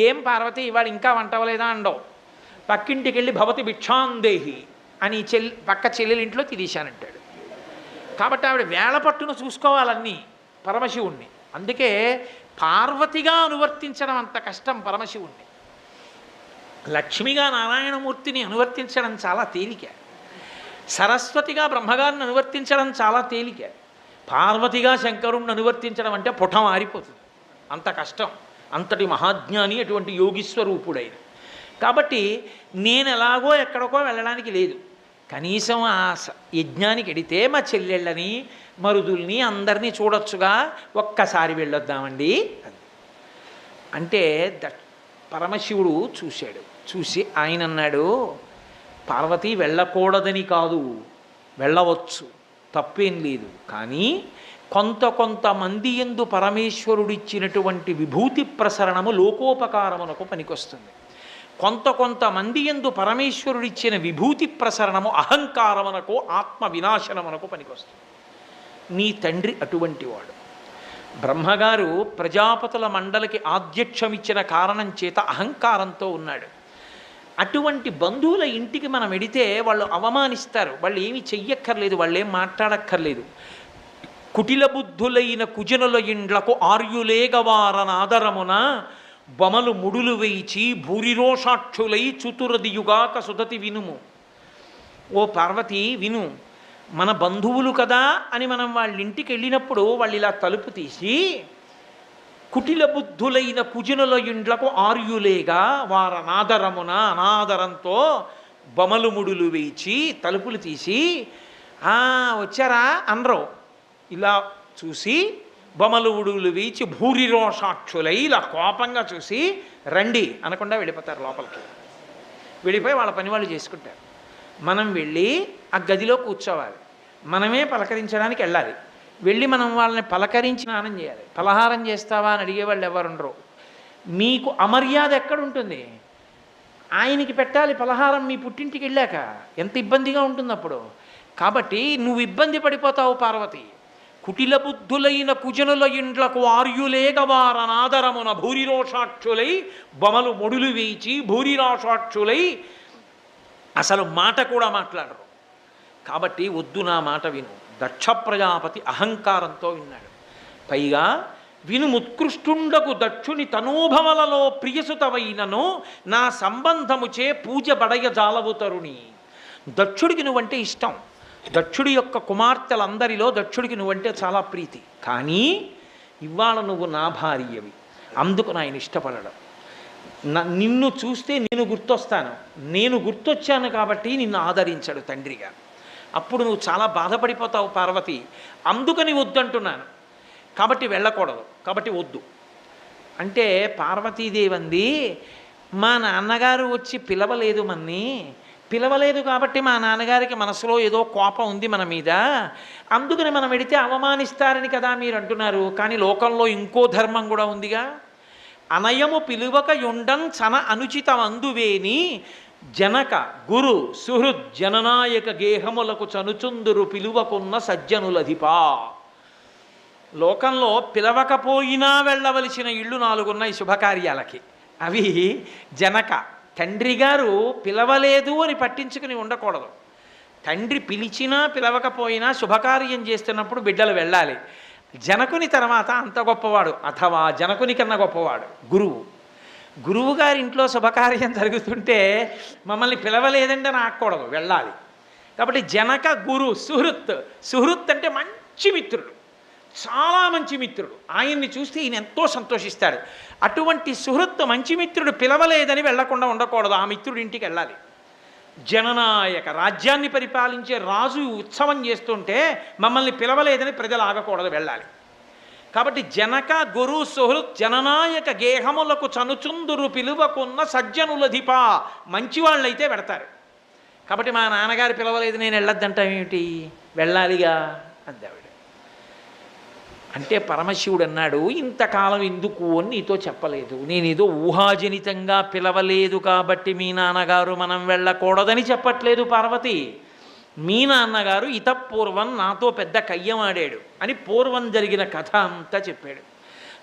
ఏం పార్వతి ఇవాళ ఇంకా వంట అవ్వలేదా అండవు. పక్కింటికి వెళ్ళి భవతి భిక్షాందేహి అని పక్క చెల్లెలింట్లో తినేశానంటాడు. కాబట్టి ఆవిడ వేళ పట్టును చూసుకోవాలన్నీ పరమశివుణ్ణి. అందుకే పార్వతిగా అనువర్తించడం అంత కష్టం పరమశివుణ్ణి. లక్ష్మిగా నారాయణమూర్తిని అనువర్తించడం చాలా తేలిక. సరస్వతిగా బ్రహ్మగారిని అనువర్తించడం చాలా తేలిక. పార్వతిగా శంకరుణ్ణి అనువర్తించడం అంటే పుటం ఆరిపోతుంది, అంత కష్టం. అంతటి మహాజ్ఞాని, అటువంటి యోగీస్వరూపుడైన. కాబట్టి నేను ఎలాగో ఎక్కడికో వెళ్ళడానికి లేదు. కనీసం ఆ యజ్ఞానికి వెడితే మా చెల్లెళ్ళని మరుదుల్ని అందరినీ చూడొచ్చుగా, ఒక్కసారి వెళ్ళొద్దామండి అంటే పరమశివుడు చూశాడు. చూసి ఆయన అన్నాడు, పార్వతి వెళ్ళకూడదని కాదు, వెళ్ళవచ్చు, తప్పేం లేదు. కానీ కొంతమంది యందు పరమేశ్వరుడిచ్చినటువంటి విభూతి ప్రసరణము లోకోపకారమునకు పనికొస్తుంది. కొంతమంది యందు పరమేశ్వరుడిచ్చిన విభూతి ప్రసరణము అహంకారమునకు ఆత్మ వినాశనమునకు పనికొస్తుంది. నీ తండ్రి అటువంటి వాడు. బ్రహ్మగారు ప్రజాపతుల మండలికి ఆధ్యక్షమిచ్చిన కారణం చేత అహంకారంతో ఉన్నాడు. అటువంటి బంధువుల ఇంటికి మనం వెడితే వాళ్ళు అవమానిస్తారు. వాళ్ళు ఏమి చెయ్యక్కర్లేదు, వాళ్ళు ఏం మాట్లాడక్కర్లేదు. కుటిల బుద్ధులైన కుజనుల ఇండ్లకు ఆర్యులేగవారనాదరమున బొమలు ముడులు వేయిచి భూరిరోషాక్షులై చుతురదియుగాక సుధతి వినుము. ఓ పార్వతి విను, మన బంధువులు కదా అని మనం వాళ్ళ ఇంటికి వెళ్ళినప్పుడు వాళ్ళు ఇలా తలుపు తీసి కుటిల బుద్ధులైన కుజనుల ఇండ్లకు ఆర్యులేగా వారనాదరమున అనాదరంతో బొమలు ముడులు వేయించి తలుపులు తీసి వచ్చారా అనరు. ఇలా చూసి బొమలు ముడులు వేయించి భూరిరోషాక్షులై ఇలా కోపంగా చూసి రండి అనకుండా వెళ్ళిపోతారు లోపలికి. వెళ్ళిపోయి వాళ్ళ పని వాళ్ళు చేసుకుంటారు. మనం వెళ్ళి ఆ గదిలో కూర్చోవాలి, మనమే పలకరించడానికి వెళ్ళాలి. వెళ్ళి మనం వాళ్ళని పలకరించి స్నానం చేయాలి. పలహారం చేస్తావా అని అడిగేవాళ్ళు ఎవరుండరు. మీకు అమర్యాద ఎక్కడుంటుంది? ఆయనకి పెట్టాలి పలహారం మీ పుట్టింటికి వెళ్ళాక. ఎంత ఇబ్బందిగా ఉంటుంది అప్పుడు. కాబట్టి నువ్వు ఇబ్బంది పడిపోతావు పార్వతి. కుటిల బుద్ధులైన కుజనుల ఇండ్లకు ఆర్యులేగవారనాదరమున భూరిరోషాక్షులై బొమలు మొడులు వేయిచి భూరిరోషాక్షులై అసలు మాట కూడా మాట్లాడరు. కాబట్టి వద్దు, నా మాట విను. దక్ష ప్రజాపతి అహంకారంతో విన్నాడు. పైగా విను, ముత్కృష్టుండకు దక్షుని తనూభవలలో ప్రియసుతవైనను నా సంబంధముచే పూజ బడయ జాలవు తరుణి. దక్షుడికి నువ్వంటే ఇష్టం. దక్షుడి యొక్క కుమార్తెలందరిలో దక్షుడికి నువ్వంటే చాలా ప్రీతి. కానీ ఇవాళ నువ్వు నా భార్యవి, అందుకు ఆయన ఇష్టపడడం. నిన్ను చూస్తే నేను గుర్తొస్తాను, నేను గుర్తొచ్చాను కాబట్టి నిన్ను ఆదరించాడు తండ్రిగా. అప్పుడు నువ్వు చాలా బాధపడిపోతావు పార్వతి. అందుకని వద్దంటున్నాను, కాబట్టి వెళ్ళకూడదు, కాబట్టి వద్దు అంటే పార్వతీదేవి అంది, మా నాన్నగారు వచ్చి పిలవలేదు, పిలవలేదు కాబట్టి మా నాన్నగారికి మనసులో ఏదో కోపం ఉంది మన మీద, అందుకని మనం వెడితే అవమానిస్తారని కదా మీరు అంటున్నారు. కానీ లోకంలో ఇంకో ధర్మం కూడా ఉందిగా. అనయము పిలువక యుండం చన అనుచితమందువేని జనక గురు సుహృద్ జననాయక గేహములకు చనుచుందురు పిలువకున్న సజ్జనులధిపా. లోకంలో పిలవకపోయినా వెళ్ళవలసిన ఇళ్ళు 4 ఉన్నాయి శుభకార్యాలకి. అవి జనక, తండ్రి గారు పిలవలేదు అని పట్టించుకుని ఉండకూడదు. తండ్రి పిలిచినా పిలవకపోయినా శుభకార్యం చేస్తున్నప్పుడు బిడ్డలు వెళ్ళాలి. జనకుని తర్వాత అంత గొప్పవాడు అథవా జనకుని కన్నా గొప్పవాడు గురువు. గురువు గారి ఇంట్లో శుభకార్యం జరుగుతుంటే మమ్మల్ని పిలవలేదంటే రాకూడదు, వెళ్ళాలి. కాబట్టి జనక గురు సుహృత్. సుహృత్ అంటే మంచి మిత్రుడు, చాలా మంచి మిత్రుడు. ఆయన్ని చూస్తే ఈయన ఎంతో సంతోషిస్తాడు. అటువంటి సుహృత్ మంచి మిత్రుడు పిలవలేదని వెళ్లకుండా ఉండకూడదు, ఆ మిత్రుడి ఇంటికి వెళ్ళాలి. జననాయక, రాజ్యాన్ని పరిపాలించే రాజు ఉత్సవం చేస్తుంటే మమ్మల్ని పిలవలేదని ప్రజలు ఆగకూడదు, వెళ్ళాలి. కాబట్టి జనక గురు సుహృత్ జననాయక గేహములకు చనుచుందురు పిలువకున్న సజ్జనులధిప. మంచివాళ్ళైతే పెడతారు. కాబట్టి మా నాన్నగారు పిలవలేదు నేను వెళ్ళొద్దంటాం ఏమిటి, వెళ్ళాలిగా అందావిడ. అంటే పరమశివుడు అన్నాడు, ఇంతకాలం ఎందుకు అని నీతో చెప్పలేదు. నేనేదో ఊహాజనితంగా పిలవలేదు కాబట్టి మీ నాన్నగారు మనం వెళ్ళకూడదని చెప్పట్లేదు పార్వతి. మీ నాన్నగారు ఇతపూర్వం నాతో పెద్ద కయ్యమాడాడు అని పూర్వం జరిగిన కథ అంతా చెప్పాడు.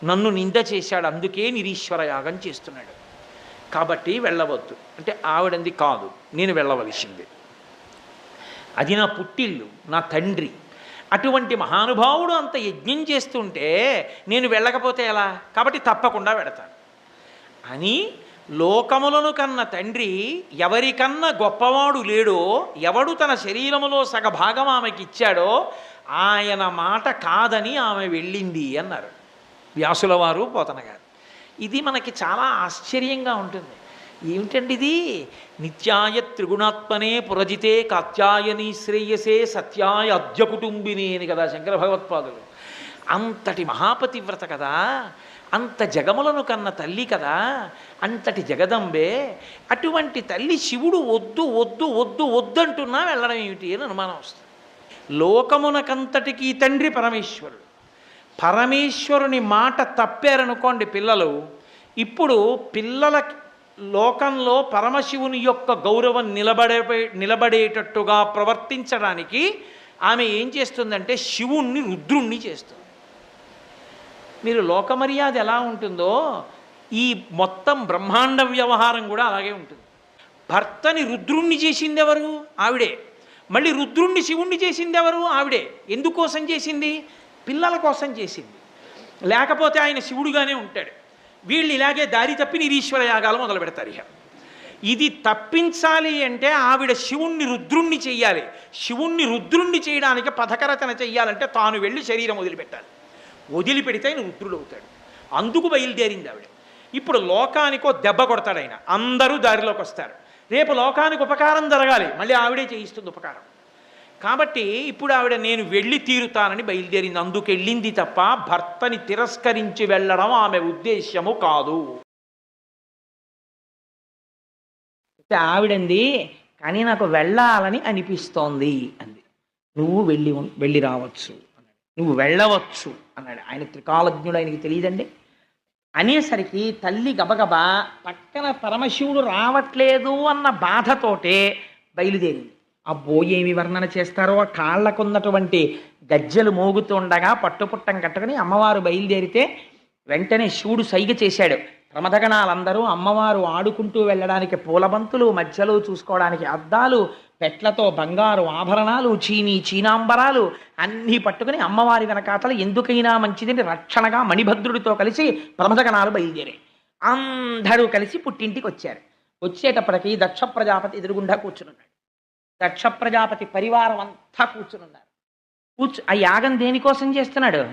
నన్ను నింద చేశాడు, అందుకే నిరీశ్వర యాగం చేస్తున్నాడు. కాబట్టి వెళ్ళవద్దు అంటే ఆవిడంది కాదు, నేను వెళ్ళవలసింది. అది నా పుట్టిల్లు, నా తండ్రి. అటువంటి మహానుభావుడు అంత యజ్ఞం చేస్తుంటే నేను వెళ్ళకపోతే ఎలా, కాబట్టి తప్పకుండా వెడతాను అని లోకములను కన్న తండ్రి ఎవరికన్నా గొప్పవాడు లేడో, ఎవడు తన శరీరములో సగభాగం ఆమెకి ఇచ్చాడో ఆయన మాట కాదని ఆమె వెళ్ళింది అన్నారు వ్యాసుల వారు, పోతన గారు. ఇది మనకి చాలా ఆశ్చర్యంగా ఉంటుంది. ఏమిటండి ఇది? నిత్యాయ త్రిగుణాత్మనే పురజితే కాత్యాయని శ్రేయసే సత్యాయ అద్య కుటుంబిని అని కదా శంకర భగవత్పాదులు. అంతటి మహాపతివ్రత కదా, అంత జగములను కన్న తల్లి కదా, అంతటి జగదంబే. అటువంటి తల్లి శివుడు వద్దు వద్దు వద్దు వద్దంటున్నా వెళ్ళడం ఏమిటి అని అనుమానం వస్తుంది. లోకమునకంతటికీ తండ్రి పరమేశ్వరుడు. పరమేశ్వరుని మాట తప్పారనుకోండి పిల్లలు, ఇప్పుడు పిల్లల లోకంలో పరమశివుని యొక్క గౌరవం నిలబడేటట్టుగా ప్రవర్తించడానికి ఆమె ఏం చేస్తుందంటే శివుణ్ణి రుద్రుణ్ణి చేస్తుంది. మీరు లోకమర్యాద ఎలా ఉంటుందో ఈ మొత్తం బ్రహ్మాండ వ్యవహారం కూడా అలాగే ఉంటుంది. భర్తని రుద్రుణ్ణి చేసింది ఎవరు? ఆవిడే. మళ్ళీ రుద్రుణ్ణి శివుణ్ణి చేసింది ఎవరు? ఆవిడే. ఎందుకోసం చేసింది? పిల్లల కోసం చేసింది. లేకపోతే ఆయన శివుడుగానే ఉంటాడు. వీళ్ళు ఇలాగే దారి తప్పి నిరీశ్వర యాగాలు మొదలు పెడతారు. ఇక ఇది తప్పించాలి అంటే ఆవిడ శివుణ్ణి రుద్రుణ్ణి చెయ్యాలి. శివుణ్ణి రుద్రుణ్ణి చేయడానికి పథకరచన చెయ్యాలంటే తాను వెళ్ళి శరీరం వదిలిపెట్టాలి. వదిలిపెడితే ఆయన రుద్రుడు అవుతాడు. అందుకు బయలుదేరింది ఆవిడ. ఇప్పుడు లోకానికో దెబ్బ కొడతాడు ఆయన, అందరూ దారిలోకి వస్తారు. రేపు లోకానికి ఉపకారం జరగాలి, మళ్ళీ ఆవిడే చేయిస్తుంది ఉపకారం. కాబట్టి ఇప్పుడు ఆవిడ నేను వెళ్ళి తీరుతానని బయలుదేరింది. అందుకు వెళ్ళింది తప్ప భర్తని తిరస్కరించి వెళ్ళడం ఆమె ఉద్దేశ్యము కాదు. ఆవిడంది, కానీ నాకు వెళ్ళాలని అనిపిస్తోంది అంది. నువ్వు వెళ్ళి రావచ్చు అన్నాడు. నువ్వు వెళ్ళవచ్చు అన్నాడు. ఆయన త్రికాలజ్ఞుడు, ఆయనకి తెలియదండి. అనేసరికి తల్లి గబగబా పక్కన పరమశివుడు రావట్లేదు అన్న బాధతోటే బయలుదేరింది. అబ్బో ఏమి వర్ణన చేస్తారో, ఆ కాళ్ళకున్నటువంటి గజ్జలు మోగుతుండగా పట్టుపుట్టం కట్టుకుని అమ్మవారు బయలుదేరితే వెంటనే శివుడు సైగ చేశాడు. ప్రమథగణాలందరూ అమ్మవారు ఆడుకుంటూ వెళ్ళడానికి పూలబంతులు, మధ్యలో చూసుకోవడానికి అద్దాలు, పెట్లతో బంగారు ఆభరణాలు, చీనాంబరాలు అన్నీ పట్టుకుని అమ్మవారి వెనకాతలు ఎందుకైనా మంచిదని రక్షణగా మణిభద్రుడితో కలిసి ప్రమథగణాలు బయలుదేరాయి. అందరూ కలిసి పుట్టింటికి వచ్చారు. వచ్చేటప్పటికి దక్ష ప్రజాపతి ఎదురుగుండా కూర్చునున్నాడు. దక్ష ప్రజాపతి పరివారం అంతా కూర్చునున్నారు. ఆ యాగం దేనికోసం చేస్తున్నాడు?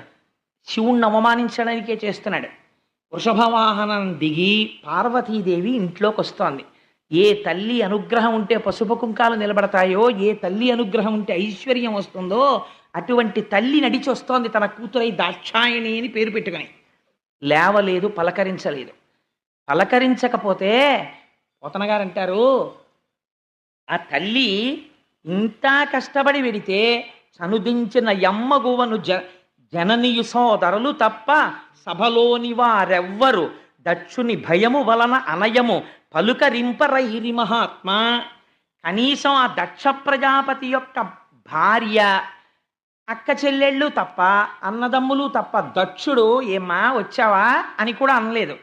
శివుణ్ణి అవమానించడానికే చేస్తున్నాడు. వృషభవాహనం దిగి పార్వతీదేవి ఇంట్లోకి వస్తోంది. ఏ తల్లి అనుగ్రహం ఉంటే పసుపు కుంకాలు నిలబడతాయో, ఏ తల్లి అనుగ్రహం ఉంటే ఐశ్వర్యం వస్తుందో అటువంటి తల్లి నడిచి వస్తోంది తన కూతురై దాక్షాయణి అని పేరు పెట్టుకుని. లేవలేదు, పలకరించలేదు. పలకరించకపోతే పోతనగారు అంటారు, ఆ తల్లి ఇంత కష్టపడి వెడితే చనుదించిన యమ్మగువను జననియు సోదరులు తప్ప సభలోని వారెవ్వరు దక్షుని భయము వలన అనయము పలుకరింపరైరి మహాత్మా. కనీసం ఆ దక్ష ప్రజాపతి యొక్క భార్య, అక్క చెల్లెళ్ళు తప్ప, అన్నదమ్ములు తప్ప దక్షుడు ఏమ్మా వచ్చావా అని కూడా అనలేదు.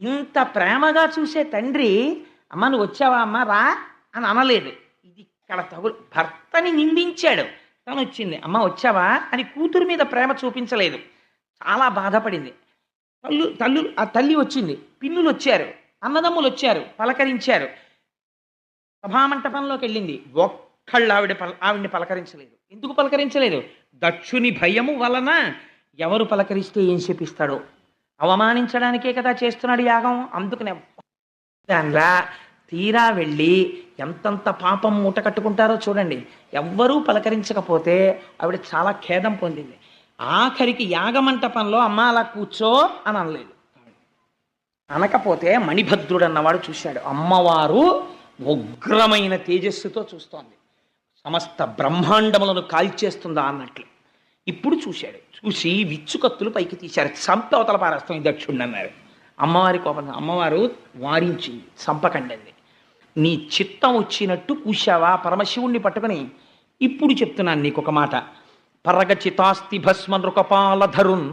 ఇంత ప్రేమగా చూసే తండ్రి అమ్మ నువ్వు వచ్చావా అమ్మ రా అని అనలేదు. ఇది ఇక్కడ భర్తని నిందించాడు. తను వచ్చింది అమ్మ వచ్చావా అని కూతురు మీద ప్రేమ చూపించలేదు. చాలా బాధపడింది. ఆ తల్లి వచ్చింది, పిన్నులు వచ్చారు, అన్నదమ్ములు వచ్చారు, పలకరించారు. సభామంటపంలోకి వెళ్ళింది. ఒక్కళ్ళు ఆవిడ్ని పలకరించలేదు. ఎందుకు పలకరించలేదు? దక్షుని భయము వలన. ఎవరు పలకరిస్తే ఏం చెప్పిస్తాడో, అవమానించడానికే కదా చేస్తున్నాడు యాగం. అందుకనే దానిలా తీరా వెళ్ళి ఎంతంత పాపం మూట కట్టుకుంటారో చూడండి. ఎవ్వరూ పలకరించకపోతే ఆవిడ చాలా ఖేదం పొందింది. ఆఖరికి యాగమంటపంలో అమ్మ అలా కూర్చో అని అనలేదు. అనకపోతే మణిభద్రుడు అన్నవాడు చూశాడు. అమ్మవారు ఉగ్రమైన తేజస్సుతో చూస్తోంది, సమస్త బ్రహ్మాండములను కాల్చేస్తుందా అన్నట్లు. ఇప్పుడు చూశాడు. చూసి విచ్చుకత్తులు పైకి తీశారు. చంపి అవతల పారేస్తాం ఈ దక్షుణ్ణి అన్నారు. అమ్మవారి కోపం. అమ్మవారు వారించింది, చంపకండి. నీ చిత్తం వచ్చినట్టు కూశావా పరమశివుణ్ణి పట్టుకుని. ఇప్పుడు చెప్తున్నాను నీకు ఒక మాట. పరగచితాస్తి భస్మ నృకపాలధరున్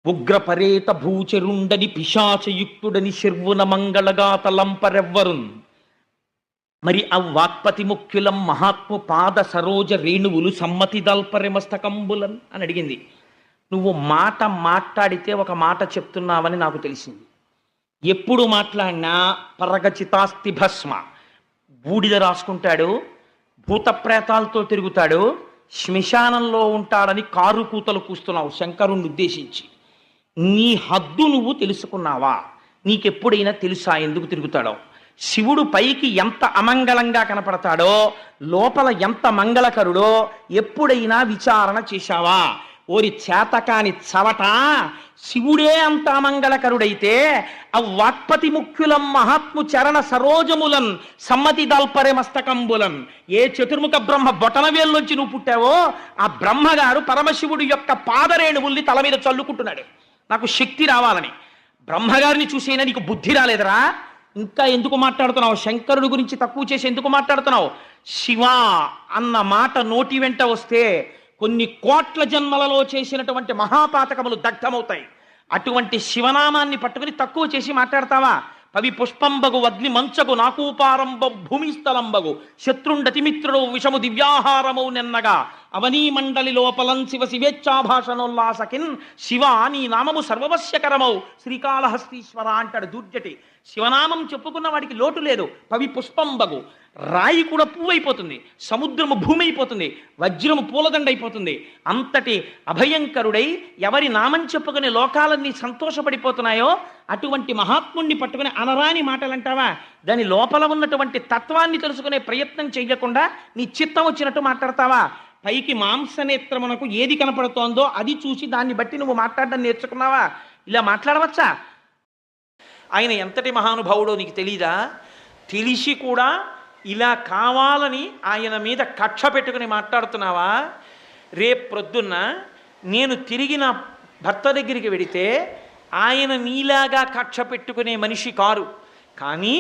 ఉగ్రపరేత భూచరుండని పిశాచయుక్తుడని శర్వున మంగళగాతలంపరెవ్వరున్ మరి అవ్వాక్పతి ముఖ్యులం మహాత్ము పాద సరోజ రేణువులు సమ్మతి దల్పరెమస్తకంబులన్ అని అడిగింది. నువ్వు మాట మాట్లాడితే ఒక మాట చెప్తున్నావని నాకు తెలిసింది. ఎప్పుడు మాట్లాడినా పరగచితాస్తి భస్మ, బూడిద రాసుకుంటాడు, భూతప్రేతాలతో తిరుగుతాడు, శ్మశానంలో ఉంటాడని కారు కూతలు కూస్తున్నావు శంకరుణ్ణి ఉద్దేశించి. నీ హద్దు నువ్వు తెలుసుకున్నావా? నీకెప్పుడైనా తెలుసా ఎందుకు తిరుగుతాడో? శివుడు పైకి ఎంత అమంగళంగా కనపడతాడో లోపల ఎంత మంగళకరుడో ఎప్పుడైనా విచారణ చేశావా? ఓరి చేతకాని చవట, శివుడే అంత అమంగళకరుడైతే అవ్వాక్పతి ముఖ్యులం మహాత్ము చరణ సరోజములన్ సమ్మతి దాల్పరే మస్తకంబులన్. ఏ చతుర్ముఖ బ్రహ్మ బొటనవేల్లోంచి నువ్వు పుట్టావో ఆ బ్రహ్మగారు పరమశివుడు యొక్క పాదరేణువుల్ని తల మీద చల్లుకుంటున్నాడు నాకు శక్తి రావాలని. బ్రహ్మగారిని చూసైనా నీకు బుద్ధి రాలేదరా? ఇంకా ఎందుకు మాట్లాడుతున్నావు? శంకరుడి గురించి తక్కువ చేసి ఎందుకు మాట్లాడుతున్నావు? శివ అన్న మాట నోటి వెంట వస్తే కొన్ని కోట్ల జన్మలలో చేసినటువంటి మహాపాతకములు దగ్ధమవుతాయి. అటువంటి శివనామాన్ని పట్టుకుని తక్కువ చేసి మాట్లాడతావా? పవి పుష్పంబగు అగ్ని మంచగు నాకూపారంబ భూమిస్థలంబగు శత్రుండతిమిత్రుడు విషము దివ్యాహారము నెన్నగా అవనీ మండలి లోపలం శివ శివేచ్ఛాభాషణోల్లాసకిన్ శివ నీ నామము సర్వవశ్యకరమౌ శ్రీకాళహస్తీశ్వర అంటాడు దూర్జటి. శివనామం చెప్పుకున్న వాడికి లోటు లేదు. పవి పుష్పంబగు, రాయి కూడా పువ్వు అయిపోతుంది, సముద్రము భూమి అయిపోతుంది, వజ్రము పూలదండ అయిపోతుంది. అంతటి అభయంకరుడై ఎవరి నామం చెప్పుకుని లోకాలన్నీ సంతోషపడిపోతున్నాయో అటువంటి మహాత్ముణ్ణి పట్టుకుని అనరాని మాటలంటావా? దాని లోపల ఉన్నటువంటి తత్వాన్ని తెలుసుకునే ప్రయత్నం చెయ్యకుండా నీ చిత్తం వచ్చినట్టు మాట్లాడతావా? పైకి మాంసనేత్రమునకు ఏది కనపడుతోందో అది చూసి దాన్ని బట్టి నువ్వు మాట్లాడడం నేర్చుకున్నావా? ఇలా మాట్లాడవచ్చా? ఆయన ఎంతటి మహానుభావుడో నీకు తెలీదా? తెలిసి కూడా ఇలా కావాలని ఆయన మీద కక్ష పెట్టుకుని మాట్లాడుతున్నావా? రేపు ప్రొద్దున్న నేను తిరిగి నా భర్త దగ్గరికి వెడితే ఆయన నీలాగా కక్ష పెట్టుకునే మనిషి కారు. కానీ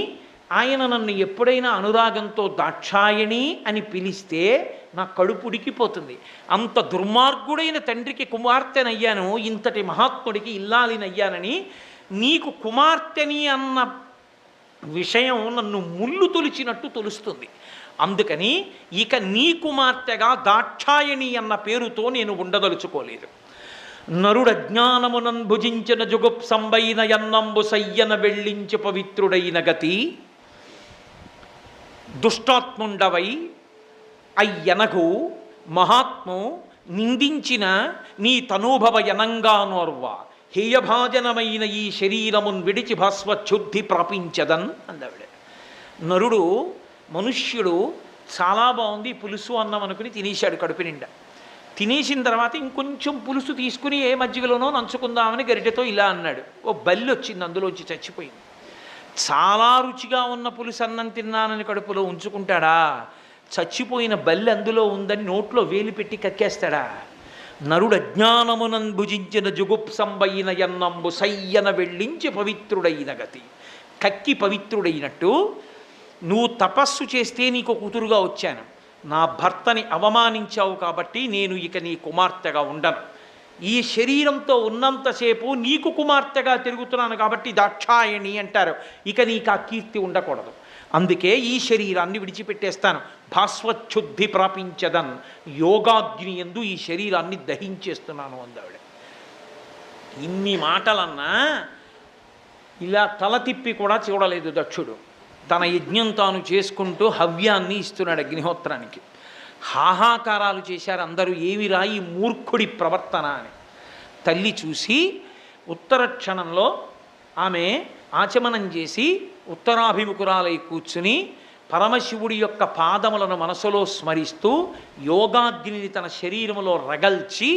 ఆయన నన్ను ఎప్పుడైనా అనురాగంతో దాక్షాయణి అని పిలిస్తే నా కడుపు ఉడికిపోతుంది. అంత దుర్మార్గుడైన తండ్రికి కుమార్తెనయ్యాను, ఇంతటి మహాత్ముడికి ఇల్లాలినయ్యానని నీకు కుమార్తెని అన్న విషయం నన్ను ముళ్ళు తొలిచినట్టు తొలుస్తుంది. అందుకని ఇక నీ కుమార్తెగా దాక్షాయణి అన్న పేరుతో నేను ఉండదలుచుకోలేదు. నరుడజ్ఞానమునన్ భుజించిన జుగుప్సంబైన యన్నంబు సయ్యన వెళ్ళించి పవిత్రుడైన గతి దుష్టాత్ముండవై అయ్యనగు మహాత్ము నిందించిన నీ తనూభవ యనంగానోర్వ హేయభాజనమైన ఈ శరీరమున్ విడిచి భాస్వచ్ఛుద్ధి ప్రాపించదన్ అందావిడ. నరుడు మనుష్యుడు చాలా బాగుంది పులుసు అన్నం అనుకుని తినేశాడు కడుపు నిండా. తినేసిన తర్వాత ఇంకొంచెం పులుసు తీసుకుని ఏ మజ్జిగలోనో నంచుకుందామని గరిటెతో ఇలా అన్నాడు. ఓ బల్లి వచ్చింది, అందులోంచి చచ్చిపోయింది. చాలా రుచిగా ఉన్న పులుసు అన్నం తిన్నానని కడుపులో ఉంచుకుంటాడా? చచ్చిపోయిన బల్లి అందులో ఉందని నోట్లో వేలు పెట్టి కక్కేస్తాడా? నరుడు అజ్ఞానమునం భుజించిన జుగుప్సంబైన యన్నంబు సయ్యన వెళ్ళించి పవిత్రుడైన గతి. కక్కి పవిత్రుడైనట్టు నువ్వు తపస్సు చేస్తే నీకు కూతురుగా వచ్చాను, నా భర్తని అవమానించావు కాబట్టి నేను ఇక నీ కుమార్తెగా ఉండను. ఈ శరీరంతో ఉన్నంతసేపు నీకు కుమార్తెగా తిరుగుతున్నాను కాబట్టి దాక్షాయణి అంటారు. ఇక నీకు ఆ కీర్తి ఉండకూడదు. అందుకే ఈ శరీరాన్ని విడిచిపెట్టేస్తాను. భాస్వచ్ఛుద్ధి ప్రాపించదన్, యోగాగ్ని యందు ఈ శరీరాన్ని దహించేస్తున్నాను అందావిడ. ఇన్ని మాటలన్నా ఇలా తల తిప్పి కూడా చూడలేదు దక్షుడు. తన యజ్ఞం తాను చేసుకుంటూ హవ్యాన్ని ఇస్తున్నాడు అగ్నిహోత్రానికి. హాహాకారాలు చేశారు అందరూ, ఏమిరా ఈ మూర్ఖుడి ప్రవర్తన అని. తల్లి చూసి ఉత్తర క్షణంలో ఆమె ఆచమనం చేసి ఉత్తరాభిముఖురాలై కూర్చుని పరమశివుడి యొక్క పాదములను మనసులో స్మరిస్తూ యోగాగ్నిని తన శరీరంలో రగల్చి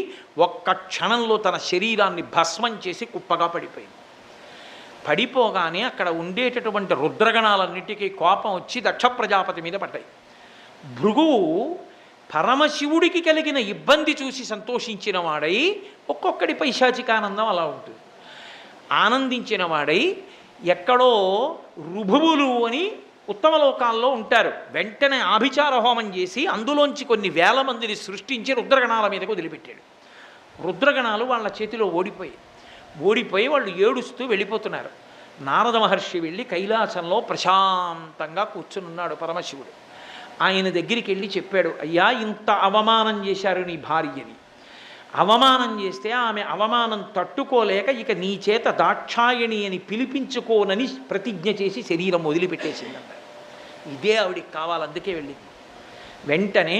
ఒక్క క్షణంలో తన శరీరాన్ని భస్మం చేసి కుప్పగా పడిపోయింది. పడిపోగానే అక్కడ ఉండేటటువంటి రుద్రగణాలన్నిటికీ కోపం వచ్చి దక్ష ప్రజాపతి మీద పడ్డాయి. భృగువు పరమశివుడికి కలిగిన ఇబ్బంది చూసి సంతోషించిన వాడై, ఒక్కొక్కడి పైశాచికానందం అలా ఉంటుంది, ఆనందించిన వాడై ఎక్కడో రుభువులు అని ఉత్తమ లోకాల్లో ఉంటారు, వెంటనే ఆభిచార హోమం చేసి అందులోంచి కొన్ని వేల మందిని సృష్టించి రుద్రగణాల మీదకు వదిలిపెట్టాడు. రుద్రగణాలు వాళ్ళ చేతిలో ఓడిపోయి వాళ్ళు ఏడుస్తూ వెళ్ళిపోతున్నారు. నారద మహర్షి వెళ్ళి కైలాసంలో ప్రశాంతంగా కూర్చునున్నాడు పరమశివుడు. ఆయన దగ్గరికి వెళ్ళి చెప్పాడు, అయ్యా ఇంత అవమానం చేశారు నీ భార్యని, అవమానం చేస్తే ఆమె అవమానం తట్టుకోలేక ఇక నీ చేత దాక్షాయణి అని పిలిపించుకోనని ప్రతిజ్ఞ చేసి శరీరం వదిలిపెట్టేసిందంట. ఇదే ఆవిడికి కావాలి, అందుకే వెళ్ళింది. వెంటనే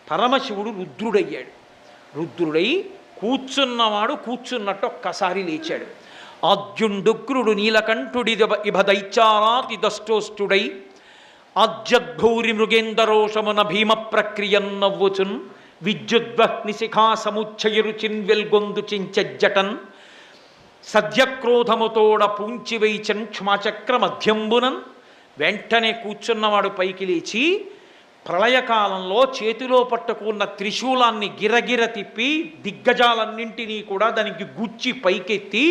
పరమశివుడు రుద్రుడయ్యాడు. రుద్రుడై కూర్చున్నవాడు కూర్చున్నట్టు ఒక్కసారి లేచాడు. ఆద్యుండుగ్రుడు నీలకంఠుడి ఇభ దైత్యారాతి దష్టోష్టుడై ఆజ్యద్భౌరి మృగేందరోషమున భీమ ప్రక్రియన్నవ్వుచున్ విద్యుద్వహ్ని శిఖా సముచ్చయరుచిన్ వెల్గొందు చించజ్జటన్ సద్యక్రోధముతోడ పూంచివైచన్ క్షమాచక్ర మధ్యంబునన్. వెంటనే కూర్చున్నవాడు పైకి లేచి ప్రళయకాలంలో చేతిలో పట్టుకున్న త్రిశూలాన్ని గిరగిర తిప్పి దిగ్గజాలన్నింటినీ కూడా దానికి గుచ్చి పైకెత్తి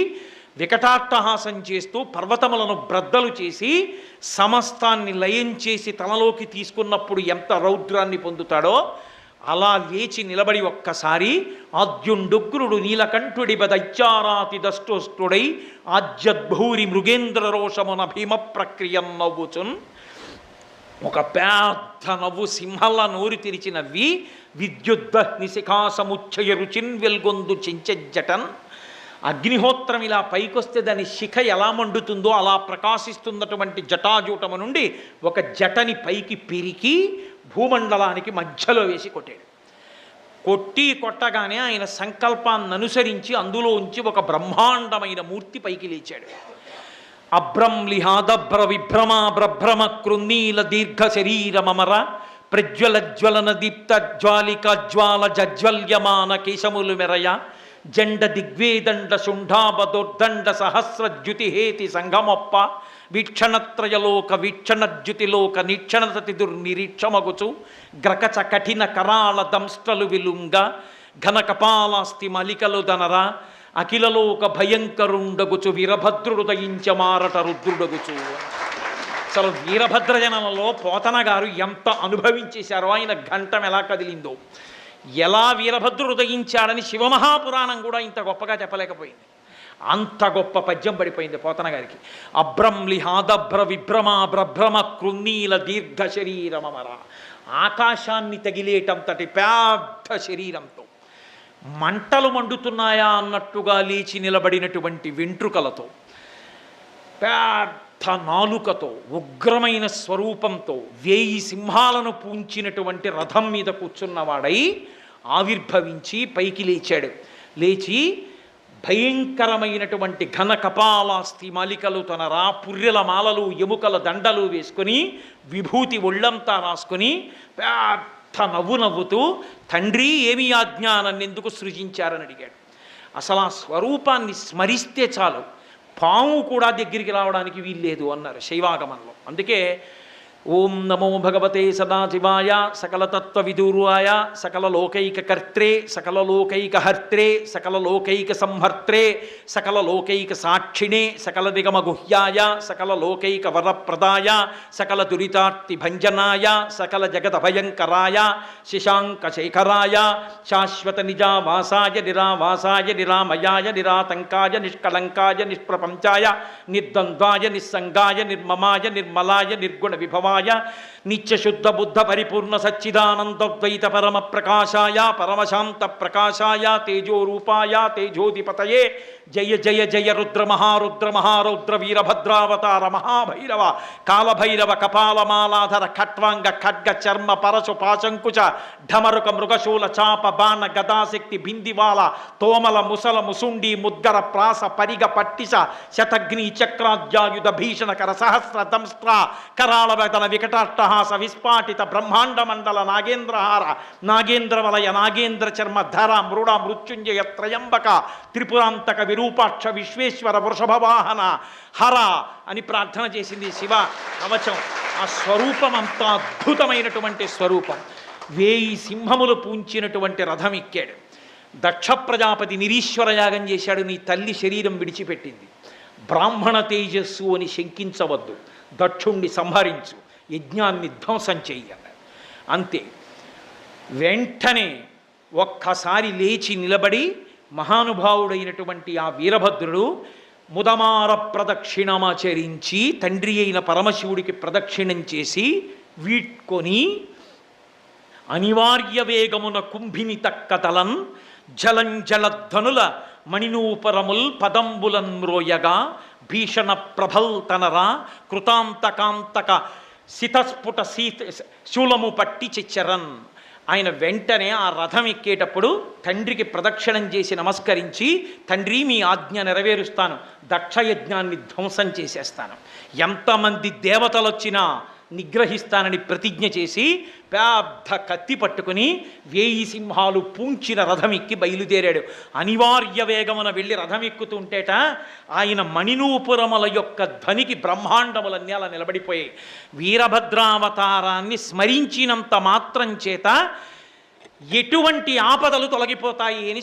వికటాట్టహాసం చేస్తూ పర్వతములను బ్రద్దలు చేసి సమస్తాన్ని లయం చేసి తనలోకి తీసుకున్నప్పుడు ఎంత రౌద్రాన్ని పొందుతాడో అలా లేచి నిలబడి ఒక్కసారి ఆద్యుండుగ్రుడు నీలకంఠుడి బదైచారాతి దష్టోష్టుడై ఆజ్యద్భూరి మృగేంద్ర రోషమున భీమ ప్రక్రియ నవ్వుచున్ ఒక పెద్ద నవ్వు సింహల్ల నోరు తెరిచి నవ్వి విద్యుద్దగ్ని శిఖాసముచ్చయ రుచిన్ వెల్గొందు చెంచెజ్జటన్ అగ్నిహోత్రం ఇలా పైకొస్తే దాని శిఖ ఎలా మండుతుందో అలా ప్రకాశిస్తున్నటువంటి జటాజూటము నుండి ఒక జటని పైకి పెరికి భూమండలానికి మధ్యలో వేసి కొట్టాడు. కొట్టగానే ఆయన సంకల్పాన్ని అనుసరించి అందులోంచి ఒక బ్రహ్మాండమైన మూర్తి పైకి లేచాడు. అభ్రంలిహాదభ్ర విభ్రమ బ్రభ్రమ కృన్నీల దీర్ఘ శరీరమర ప్రజ్వల జ్వలన దీప్త జ్వాలిక జ్వాల జజ్వల్యమాన కేశములు మెరయ జండ దిగ్వేదండ శుంఠాబదోర్దండ సహస్రజ్యుతిహేతి సంగమొప్ప వీక్షణత్రయలోక వీక్షణజ్యుతిలోక నీక్షణతతి దుర్నిరీక్షమగుచు గ్రకచ కఠిన కరాళ దంష్టలు విలుంగ ఘన కపాలాస్తి మలికలు దనర అఖిలలోక భయంకరుండగుచు వీరభద్రుడు దయించ మారట రుద్రుడగుచు. అసలు వీరభద్రజనంలో పోతన గారు ఎంత అనుభవించేశారో, ఆయన ఘంటం ఎలా కదిలిందో, ఎలా వీరభద్రుడు ఉదయించాడని శివమహాపురాణం కూడా ఇంత గొప్పగా చెప్పలేకపోయింది. అంత గొప్ప పద్యం పడిపోయింది పోతన గారికి. అభ్రంలిహాదభ్ర విభ్రమ బ్రభ్రమ కృన్నీల దీర్ఘ శరీరమర, ఆకాశాన్ని తగిలేటంతటి పెద్ద శరీరంతో మంటలు మండుతున్నాయా అన్నట్టుగా లేచి నిలబడినటువంటి వెంట్రుకలతో, పెద్ద నాలుకతో, ఉగ్రమైన స్వరూపంతో, 1000 సింహాలను పూంచినటువంటి రథం మీద కూర్చున్నవాడై ఆవిర్భవించి పైకి లేచాడు. లేచి భయంకరమైనటువంటి ఘన కపాలాస్తి మాలికలు తనరా, పుర్రెల మాలలు ఎముకల దండలు వేసుకొని విభూతి ఒళ్ళంతా రాసుకొని పెద్ద నవ్వు నవ్వుతూ, తండ్రి ఏమి ఆజ్ఞ నన్నెందుకు సృజించారని అడిగాడు. అసలు ఆ స్వరూపాన్ని స్మరిస్తే చాలు, పాము కూడా దగ్గరికి రావడానికి వీల్లేదు అన్నారు శైవాగమంలో. అందుకే ఓం నమో భగవతే సదాశివాయ సకలతత్వ విదూరాయ సకల లోకైక కర్త్రే సకల లోకైక హర్త్రే సకల లోకైక సంహర్త్రే సకల లోకైక సాక్షిణే సకల దిగమ గుహ్యాయ సకల లోకైక వరప్రదాయ సకల దురితార్తి భంజనాయ సకల జగత భయంకరాయ శశాంక శేఖరాయ శాశ్వత నిజావాసాయ నిరావాసాయ నిరామయాయ నిరాతంకాయ నిష్కళంకాయ నిష్ప్రపంచాయ నిర్ద్వంద్వాయ నిస్సంగాయ నిర్మమాయ నిర్మలాయ నిర్గుణ విభవ నిత్యశుద్ధ బుద్ధ పరిపూర్ణ సచ్చిదానందద్వైత పరమ ప్రకాశాయ పరమశాంత ప్రకాశాయ తేజోరూపాయ తేజోధిపతయే జయ జయ జయ రుద్ర మహారుద్ర మహారౌద్ర వీరభద్రావతార మహాభైరవ కాలభైరవ కపాలమాలాధర ఖట్వాంగ ఖడ్గ చర్మ పరశు పాశంకుచ ఢమరుక మృగశూల చాప బాణ గదాశక్తి బిందివాల తోమల ముసల ముసుండి ముద్గర ప్రాస పరిగ పట్టిస శతగ్ని చక్రాద్యాయుధ భీషణకర సహస్ర దంస్ట్ర కరాళ వేతన వికటాట్టహాస విస్ఫాటిత బ్రహ్మాండ మండల నాగేంద్రహార నాగేంద్రవలయ నాగేంద్ర చర్మ ధర మృడ మృత్యుంజయ త్రయంబక త్రిపురాంతక విరూపాక్ష విశ్వేశ్వర వృషభవాహన హర అని ప్రార్థన చేసింది శివ కవచం. ఆ స్వరూపం అంత అద్భుతమైనటువంటి స్వరూపం. 1000 సింహములు పూంచినటువంటి రథం ఎక్కాడు. దక్ష ప్రజాపతి నిరీశ్వర యాగం చేశాడు. నీ తల్లి శరీరం విడిచిపెట్టింది, బ్రాహ్మణ తేజస్సు అని శంకించవద్దు, దక్షుణ్ణి సంహరించు, యజ్ఞాన్ని ధ్వంసం చెయ్యాలి. అంతే. వెంటనే ఒక్కసారి లేచి నిలబడి మహానుభావుడైనటువంటి ఆ వీరభద్రుడు ముదమార ప్రదక్షిణమాచరించి తండ్రి అయిన పరమశివుడికి ప్రదక్షిణం చేసి వీడ్కొని అనివార్య వేగమున కుంభిని తక్కతలన్ జలంజలధ్వనుల మణినూపరముల్ పదంబులన్ మ్రోయగా భీషణ ప్రభల్ తనరా కృతాంతకాంతక సితస్ఫుట శూలము పట్టి చెచ్చరన్. ఆయన వెంటనే ఆ రథం ఎక్కేటప్పుడు తండ్రికి ప్రదక్షిణం చేసి నమస్కరించి, తండ్రి మీ ఆజ్ఞ నెరవేరుస్తాను, దక్షయజ్ఞాన్ని ధ్వంసం చేసేస్తాను, ఎంతమంది దేవతలు వచ్చినా నిగ్రహిస్తానని ప్రతిజ్ఞ చేసి పెద్ద కత్తి పట్టుకుని 1000 సింహాలు పూంచిన రథం ఎక్కి బయలుదేరాడు. అనివార్య వేగమున వెళ్ళి రథం ఎక్కుతుంటేట ఆయన మణినూపురముల యొక్క ధ్వనికి బ్రహ్మాండములన్నీ అలా నిలబడిపోయాయి. వీరభద్రావతారాన్ని స్మరించినంత మాత్రం చేత ఎటువంటి ఆపదలు తొలగిపోతాయి అని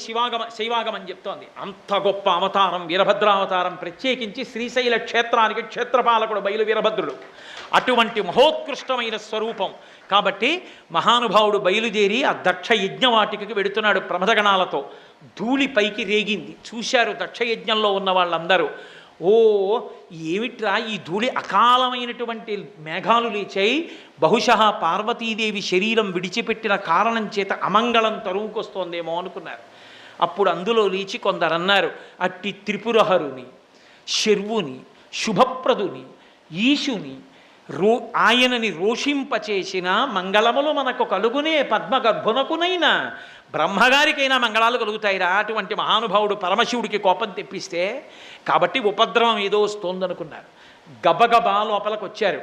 శైవాగమం చెప్తోంది. అంత గొప్ప అవతారం వీరభద్రావతారం. ప్రత్యేకించి శ్రీశైల క్షేత్రానికి క్షేత్రపాలకుడు బయలు వీరభద్రుడు. అటువంటి మహోత్కృష్టమైన స్వరూపం కాబట్టి మహానుభావుడు బయలుదేరి ఆ దక్ష యజ్ఞవాటికకి వెడుతున్నాడు ప్రమదగణాలతో. ధూళి పైకి రేగింది. చూశారు దక్షయజ్ఞంలో ఉన్న వాళ్ళందరూ. ఓ ఏమిట్రా ఈ ధూళి, అకాలమైనటువంటి మేఘాలు లేచాయి, బహుశः పార్వతీదేవి శరీరం విడిచిపెట్టిన కారణం చేత అమంగళం తరువుకొస్తోందేమో అనుకున్నారు. అప్పుడు అందులో లేచి కొందరన్నారు, అట్టి త్రిపురహరుని, శర్వుని, శుభప్రదుని, ఈశుని, ఆయనని రోషింపచేసిన మంగళములు మనకు కలుగునే పద్మగర్భునకునైనా బ్రహ్మగారికైనా మంగళాలు కలుగుతాయిరా. అటువంటి మహానుభావుడు పరమశివుడికి కోపం తెప్పిస్తే కాబట్టి ఉపద్రవం ఏదో వస్తోందనుకున్నారు. గబగబా లోపలికి వచ్చారు.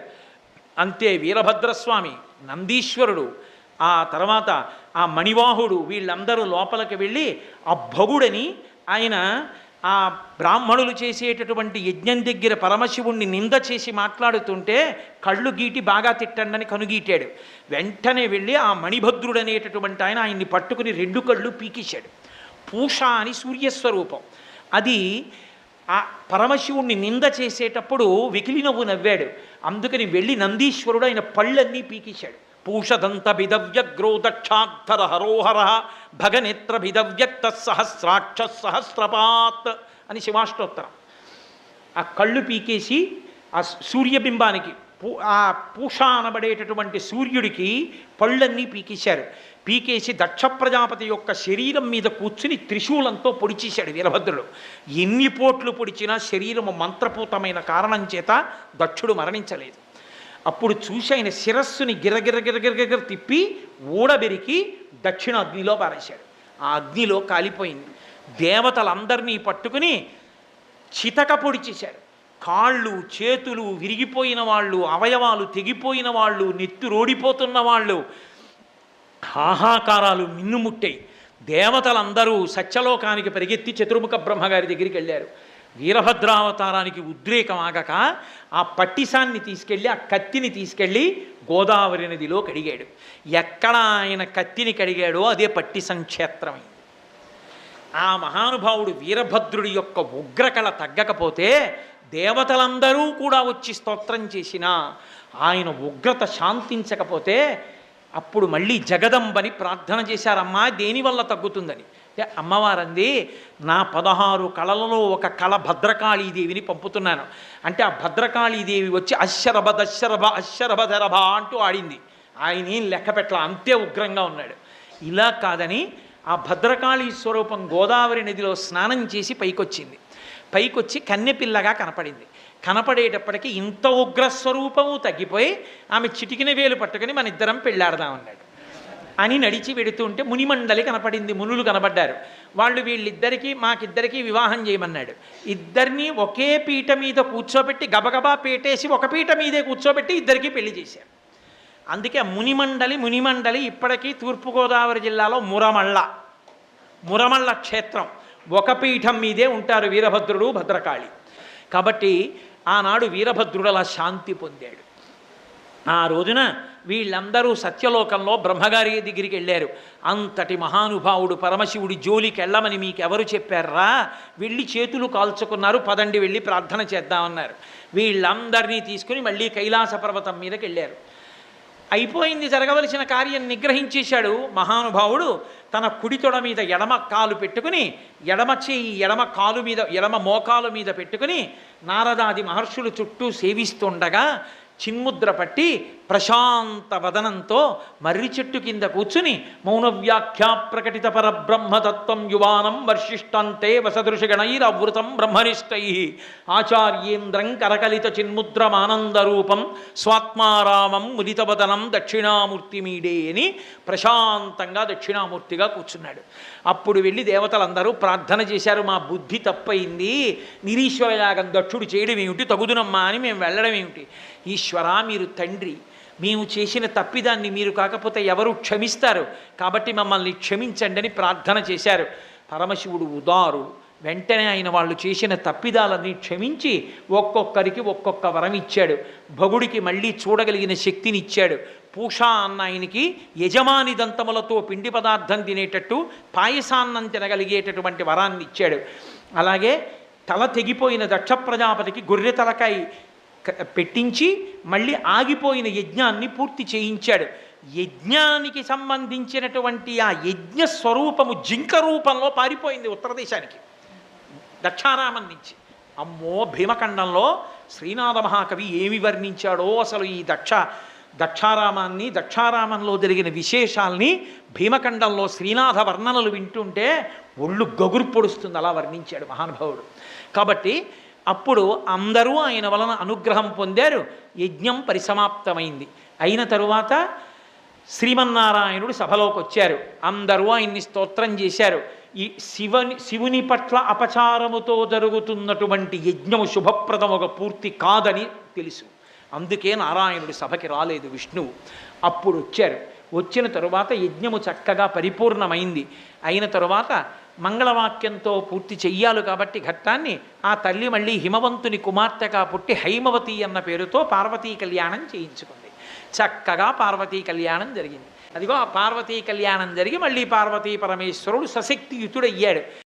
అంతే వీరభద్రస్వామి, నందీశ్వరుడు, ఆ తర్వాత ఆ మణివాహుడు వీళ్ళందరూ లోపలికి వెళ్ళి ఆ భగుడని ఆయన ఆ బ్రాహ్మణులు చేసేటటువంటి యజ్ఞం దగ్గర పరమశివుణ్ణి నింద చేసి మాట్లాడుతుంటే కళ్ళు గీటి బాగా తిట్టండని కనుగీటాడు. వెంటనే వెళ్ళి ఆ మణిభద్రుడు అనేటటువంటి ఆయన్ని పట్టుకుని 2 కళ్ళు పీకేశాడు. పూష అని సూర్యస్వరూపం. అది ఆ పరమశివుణ్ణి నింద చేసేటప్పుడు వెకిలి నవ్వు నవ్వాడు. అందుకని వెళ్ళి నందీశ్వరుడు ఆయన పళ్ళన్నీ పీకేశాడు. పూషదంత భిదవ్యగ్రో దక్షాక్షర హరోహర భగనేత్ర భిదవ్యక్త సహస్రాక్ష సహస్రపాత్ అని శివాష్టోత్తరం. ఆ కళ్ళు పీకేసి ఆ సూర్యబింబానికి ఆ పూష అనబడేటటువంటి సూర్యుడికి పళ్ళన్నీ పీకేశారు. పీకేసి దక్ష ప్రజాపతి యొక్క శరీరం మీద కూర్చుని త్రిశూలంతో పొడిచేశాడు వీరభద్రుడు. ఎన్ని పోట్లు పొడిచినా శరీరము మంత్రపూతమైన కారణం చేత దక్షుడు మరణించలేదు. అప్పుడు చూసి ఆయన శిరస్సుని గిరగిర తిప్పి ఊడబెరికి దక్షిణ అగ్నిలో పారేశాడు. ఆ అగ్నిలో కాలిపోయింది. దేవతలందరినీ పట్టుకుని చితక పొడిచేశారు. కాళ్ళు చేతులు విరిగిపోయిన వాళ్ళు, అవయవాలు తెగిపోయిన వాళ్ళు, నెత్తి రోడిపోతున్న వాళ్ళు, హాహాకారాలు మిన్నుముట్టాయి. దేవతలందరూ సత్యలోకానికి పరిగెత్తి చతుర్ముఖ బ్రహ్మగారి దగ్గరికి వెళ్ళారు. వీరభద్రావతారానికి ఉద్రేకం ఆగక ఆ పట్టిసాన్ని తీసుకెళ్ళి, ఆ కత్తిని తీసుకెళ్ళి గోదావరి నదిలో కడిగాడు. ఎక్కడ ఆయన కత్తిని కడిగాడో అదే పట్టిసం క్షేత్రమైంది. ఆ మహానుభావుడు వీరభద్రుడి యొక్క ఉగ్రకళ తగ్గకపోతే దేవతలందరూ కూడా వచ్చి స్తోత్రం చేసినా ఆయన ఉగ్రత శాంతించకపోతే అప్పుడు మళ్ళీ జగదంబని ప్రార్థన చేశారమ్మా దేనివల్ల తగ్గుతుందని. అమ్మవారంది, నా 16 కళలలో ఒక కళ భద్రకాళీదేవిని పంపుతున్నాను అంటే ఆ భద్రకాళీదేవి వచ్చి అశ్శరభ దశరభ అశ్శరభధరభ అంటూ ఆడింది. ఆయన ఏం లెక్క పెట్టలా, అంతే ఉగ్రంగా ఉన్నాడు. ఇలా కాదని ఆ భద్రకాళీ స్వరూపం గోదావరి నదిలో స్నానం చేసి పైకొచ్చింది. పైకొచ్చి కన్నెపిల్లగా కనపడింది. కనపడేటప్పటికీ ఇంత ఉగ్రస్వరూపము తగ్గిపోయి ఆమె చిటికిన వేలు పట్టుకుని మన ఇద్దరం పెళ్ళాడదామన్నాడు అని నడిచి వెడుతుంటే మునిమండలి కనపడింది. మునులు కనబడ్డారు. వాళ్ళు వీళ్ళిద్దరికీ మాకిద్దరికీ వివాహం చేయమన్నాడు. ఇద్దరినీ ఒకే పీట మీద కూర్చోబెట్టి గబగబా పీటేసి ఒక పీట మీదే కూర్చోబెట్టి ఇద్దరికీ పెళ్లి చేశారు. అందుకే మునిమండలి ఇప్పటికీ తూర్పుగోదావరి జిల్లాలో మురమళ్ళ క్షేత్రం. ఒక పీఠం మీదే ఉంటారు వీరభద్రుడు భద్రకాళి. కాబట్టి ఆనాడు వీరభద్రుడు అలా శాంతి పొందాడు. ఆ రోజున వీళ్ళందరూ సత్యలోకంలో బ్రహ్మగారి దగ్గరికి వెళ్ళారు. అంతటి మహానుభావుడు పరమశివుడి జోలికి వెళ్ళమని మీకెవరు చెప్పారా? వెళ్ళి చేతులు కాల్చుకున్నారు. పదండి వెళ్ళి ప్రార్థన చేద్దామన్నారు. వీళ్ళందరినీ తీసుకుని మళ్ళీ కైలాస పర్వతం మీదకి వెళ్ళారు. అయిపోయింది, జరగవలసిన కార్యం నిగ్రహించేశాడు మహానుభావుడు. తన కుడి తొడ మీద ఎడమ కాలు పెట్టుకుని ఎడమ చేయి ఎడమ మోకాలు మీద పెట్టుకుని నారదాది మహర్షులు చుట్టూ సేవిస్తుండగా చిన్ముద్ర పట్టి ప్రశాంత వదనంతో మర్రి చెట్టు కింద కూర్చుని మౌన వ్యాఖ్యా ప్రకటిత పరబ్రహ్మతత్వం యువానం వర్షిష్టంతే వసదృషగణైరవృతం బ్రహ్మనిష్టై ఆచార్యేంద్రం కరకలిత చిన్ముద్రమానందరూపం స్వాత్మారామం ముదితవదనం దక్షిణామూర్తిమీడే అని ప్రశాంతంగా దక్షిణామూర్తిగా కూర్చున్నాడు. అప్పుడు వెళ్ళి దేవతలందరూ ప్రార్థన చేశారు. మా బుద్ధి తప్పయింది, నిరీశ్వర యాగం దక్షుడు చేయడం ఏమిటి, తగుదునమ్మా అని మేము వెళ్ళడం ఏమిటి? ఈశ్వరా, మీరు తండ్రి, మేము చేసిన తప్పిదాన్ని మీరు కాకపోతే ఎవరు క్షమిస్తారు? కాబట్టి మమ్మల్ని క్షమించండి అని ప్రార్థన చేశారు. పరమశివుడు ఉదారుడు, వెంటనే ఆయన వాళ్ళు చేసిన తప్పిదాలన్నీ క్షమించి ఒక్కొక్కరికి ఒక్కొక్క వరం ఇచ్చాడు. భగుడికి మళ్ళీ చూడగలిగిన శక్తిని ఇచ్చాడు. పూషా అన్న ఆయనకి యజమాని దంతములతో పిండి పదార్థం తినేటట్టు పాయసాన్నం తినగలిగేటటువంటి వరాన్ని ఇచ్చాడు. అలాగే తల తెగిపోయిన దక్ష ప్రజాపతికి గొర్రె తలకాయ పెట్టించి మళ్ళీ ఆగిపోయిన యజ్ఞాన్ని పూర్తి చేయించాడు. యజ్ఞానికి సంబంధించినటువంటి ఆ యజ్ఞ స్వరూపము జింక రూపంలో పారిపోయింది ఉత్తర దేశానికి దక్షారామం నుంచి. అమ్మో, భీమఖండంలో శ్రీనాథ మహాకవి ఏమి వర్ణించాడో అసలు ఈ దక్షారామాన్ని, దక్షారామంలో జరిగిన విశేషాల్ని భీమఖండంలో శ్రీనాథ వర్ణనలు వింటుంటే ఒళ్ళు గగురు పొడుస్తుంది, అలా వర్ణించాడు మహానుభావుడు. కాబట్టి అప్పుడు అందరూ ఆయన వలన అనుగ్రహం పొందారు. యజ్ఞం పరిసమాప్తమైంది. అయిన తరువాత శ్రీమన్నారాయణుడు సభలోకి వచ్చారు. అందరూ ఆయన్ని స్తోత్రం చేశారు. ఈ శివుని పట్ల అపచారముతో జరుగుతున్నటువంటి యజ్ఞము శుభప్రదముగా పూర్తి కాదని తెలుసు. అందుకే నారాయణుడి సభకి రాలేదు విష్ణువు. అప్పుడు వచ్చారు. వచ్చిన తరువాత యజ్ఞము చక్కగా పరిపూర్ణమైంది. అయిన తరువాత మంగళవాక్యంతో పూర్తి చెయ్యాలి కాబట్టి ఘట్టాన్ని ఆ తల్లి మళ్ళీ హిమవంతుని కుమార్తెగా పుట్టి హైమవతి అన్న పేరుతో పార్వతీ కళ్యాణం చేయించుకుంది. చక్కగా పార్వతీ కళ్యాణం జరిగింది. అదిగో ఆ పార్వతీ కళ్యాణం జరిగి మళ్ళీ పార్వతీ పరమేశ్వరుడు సశక్తియుతుడయ్యాడు.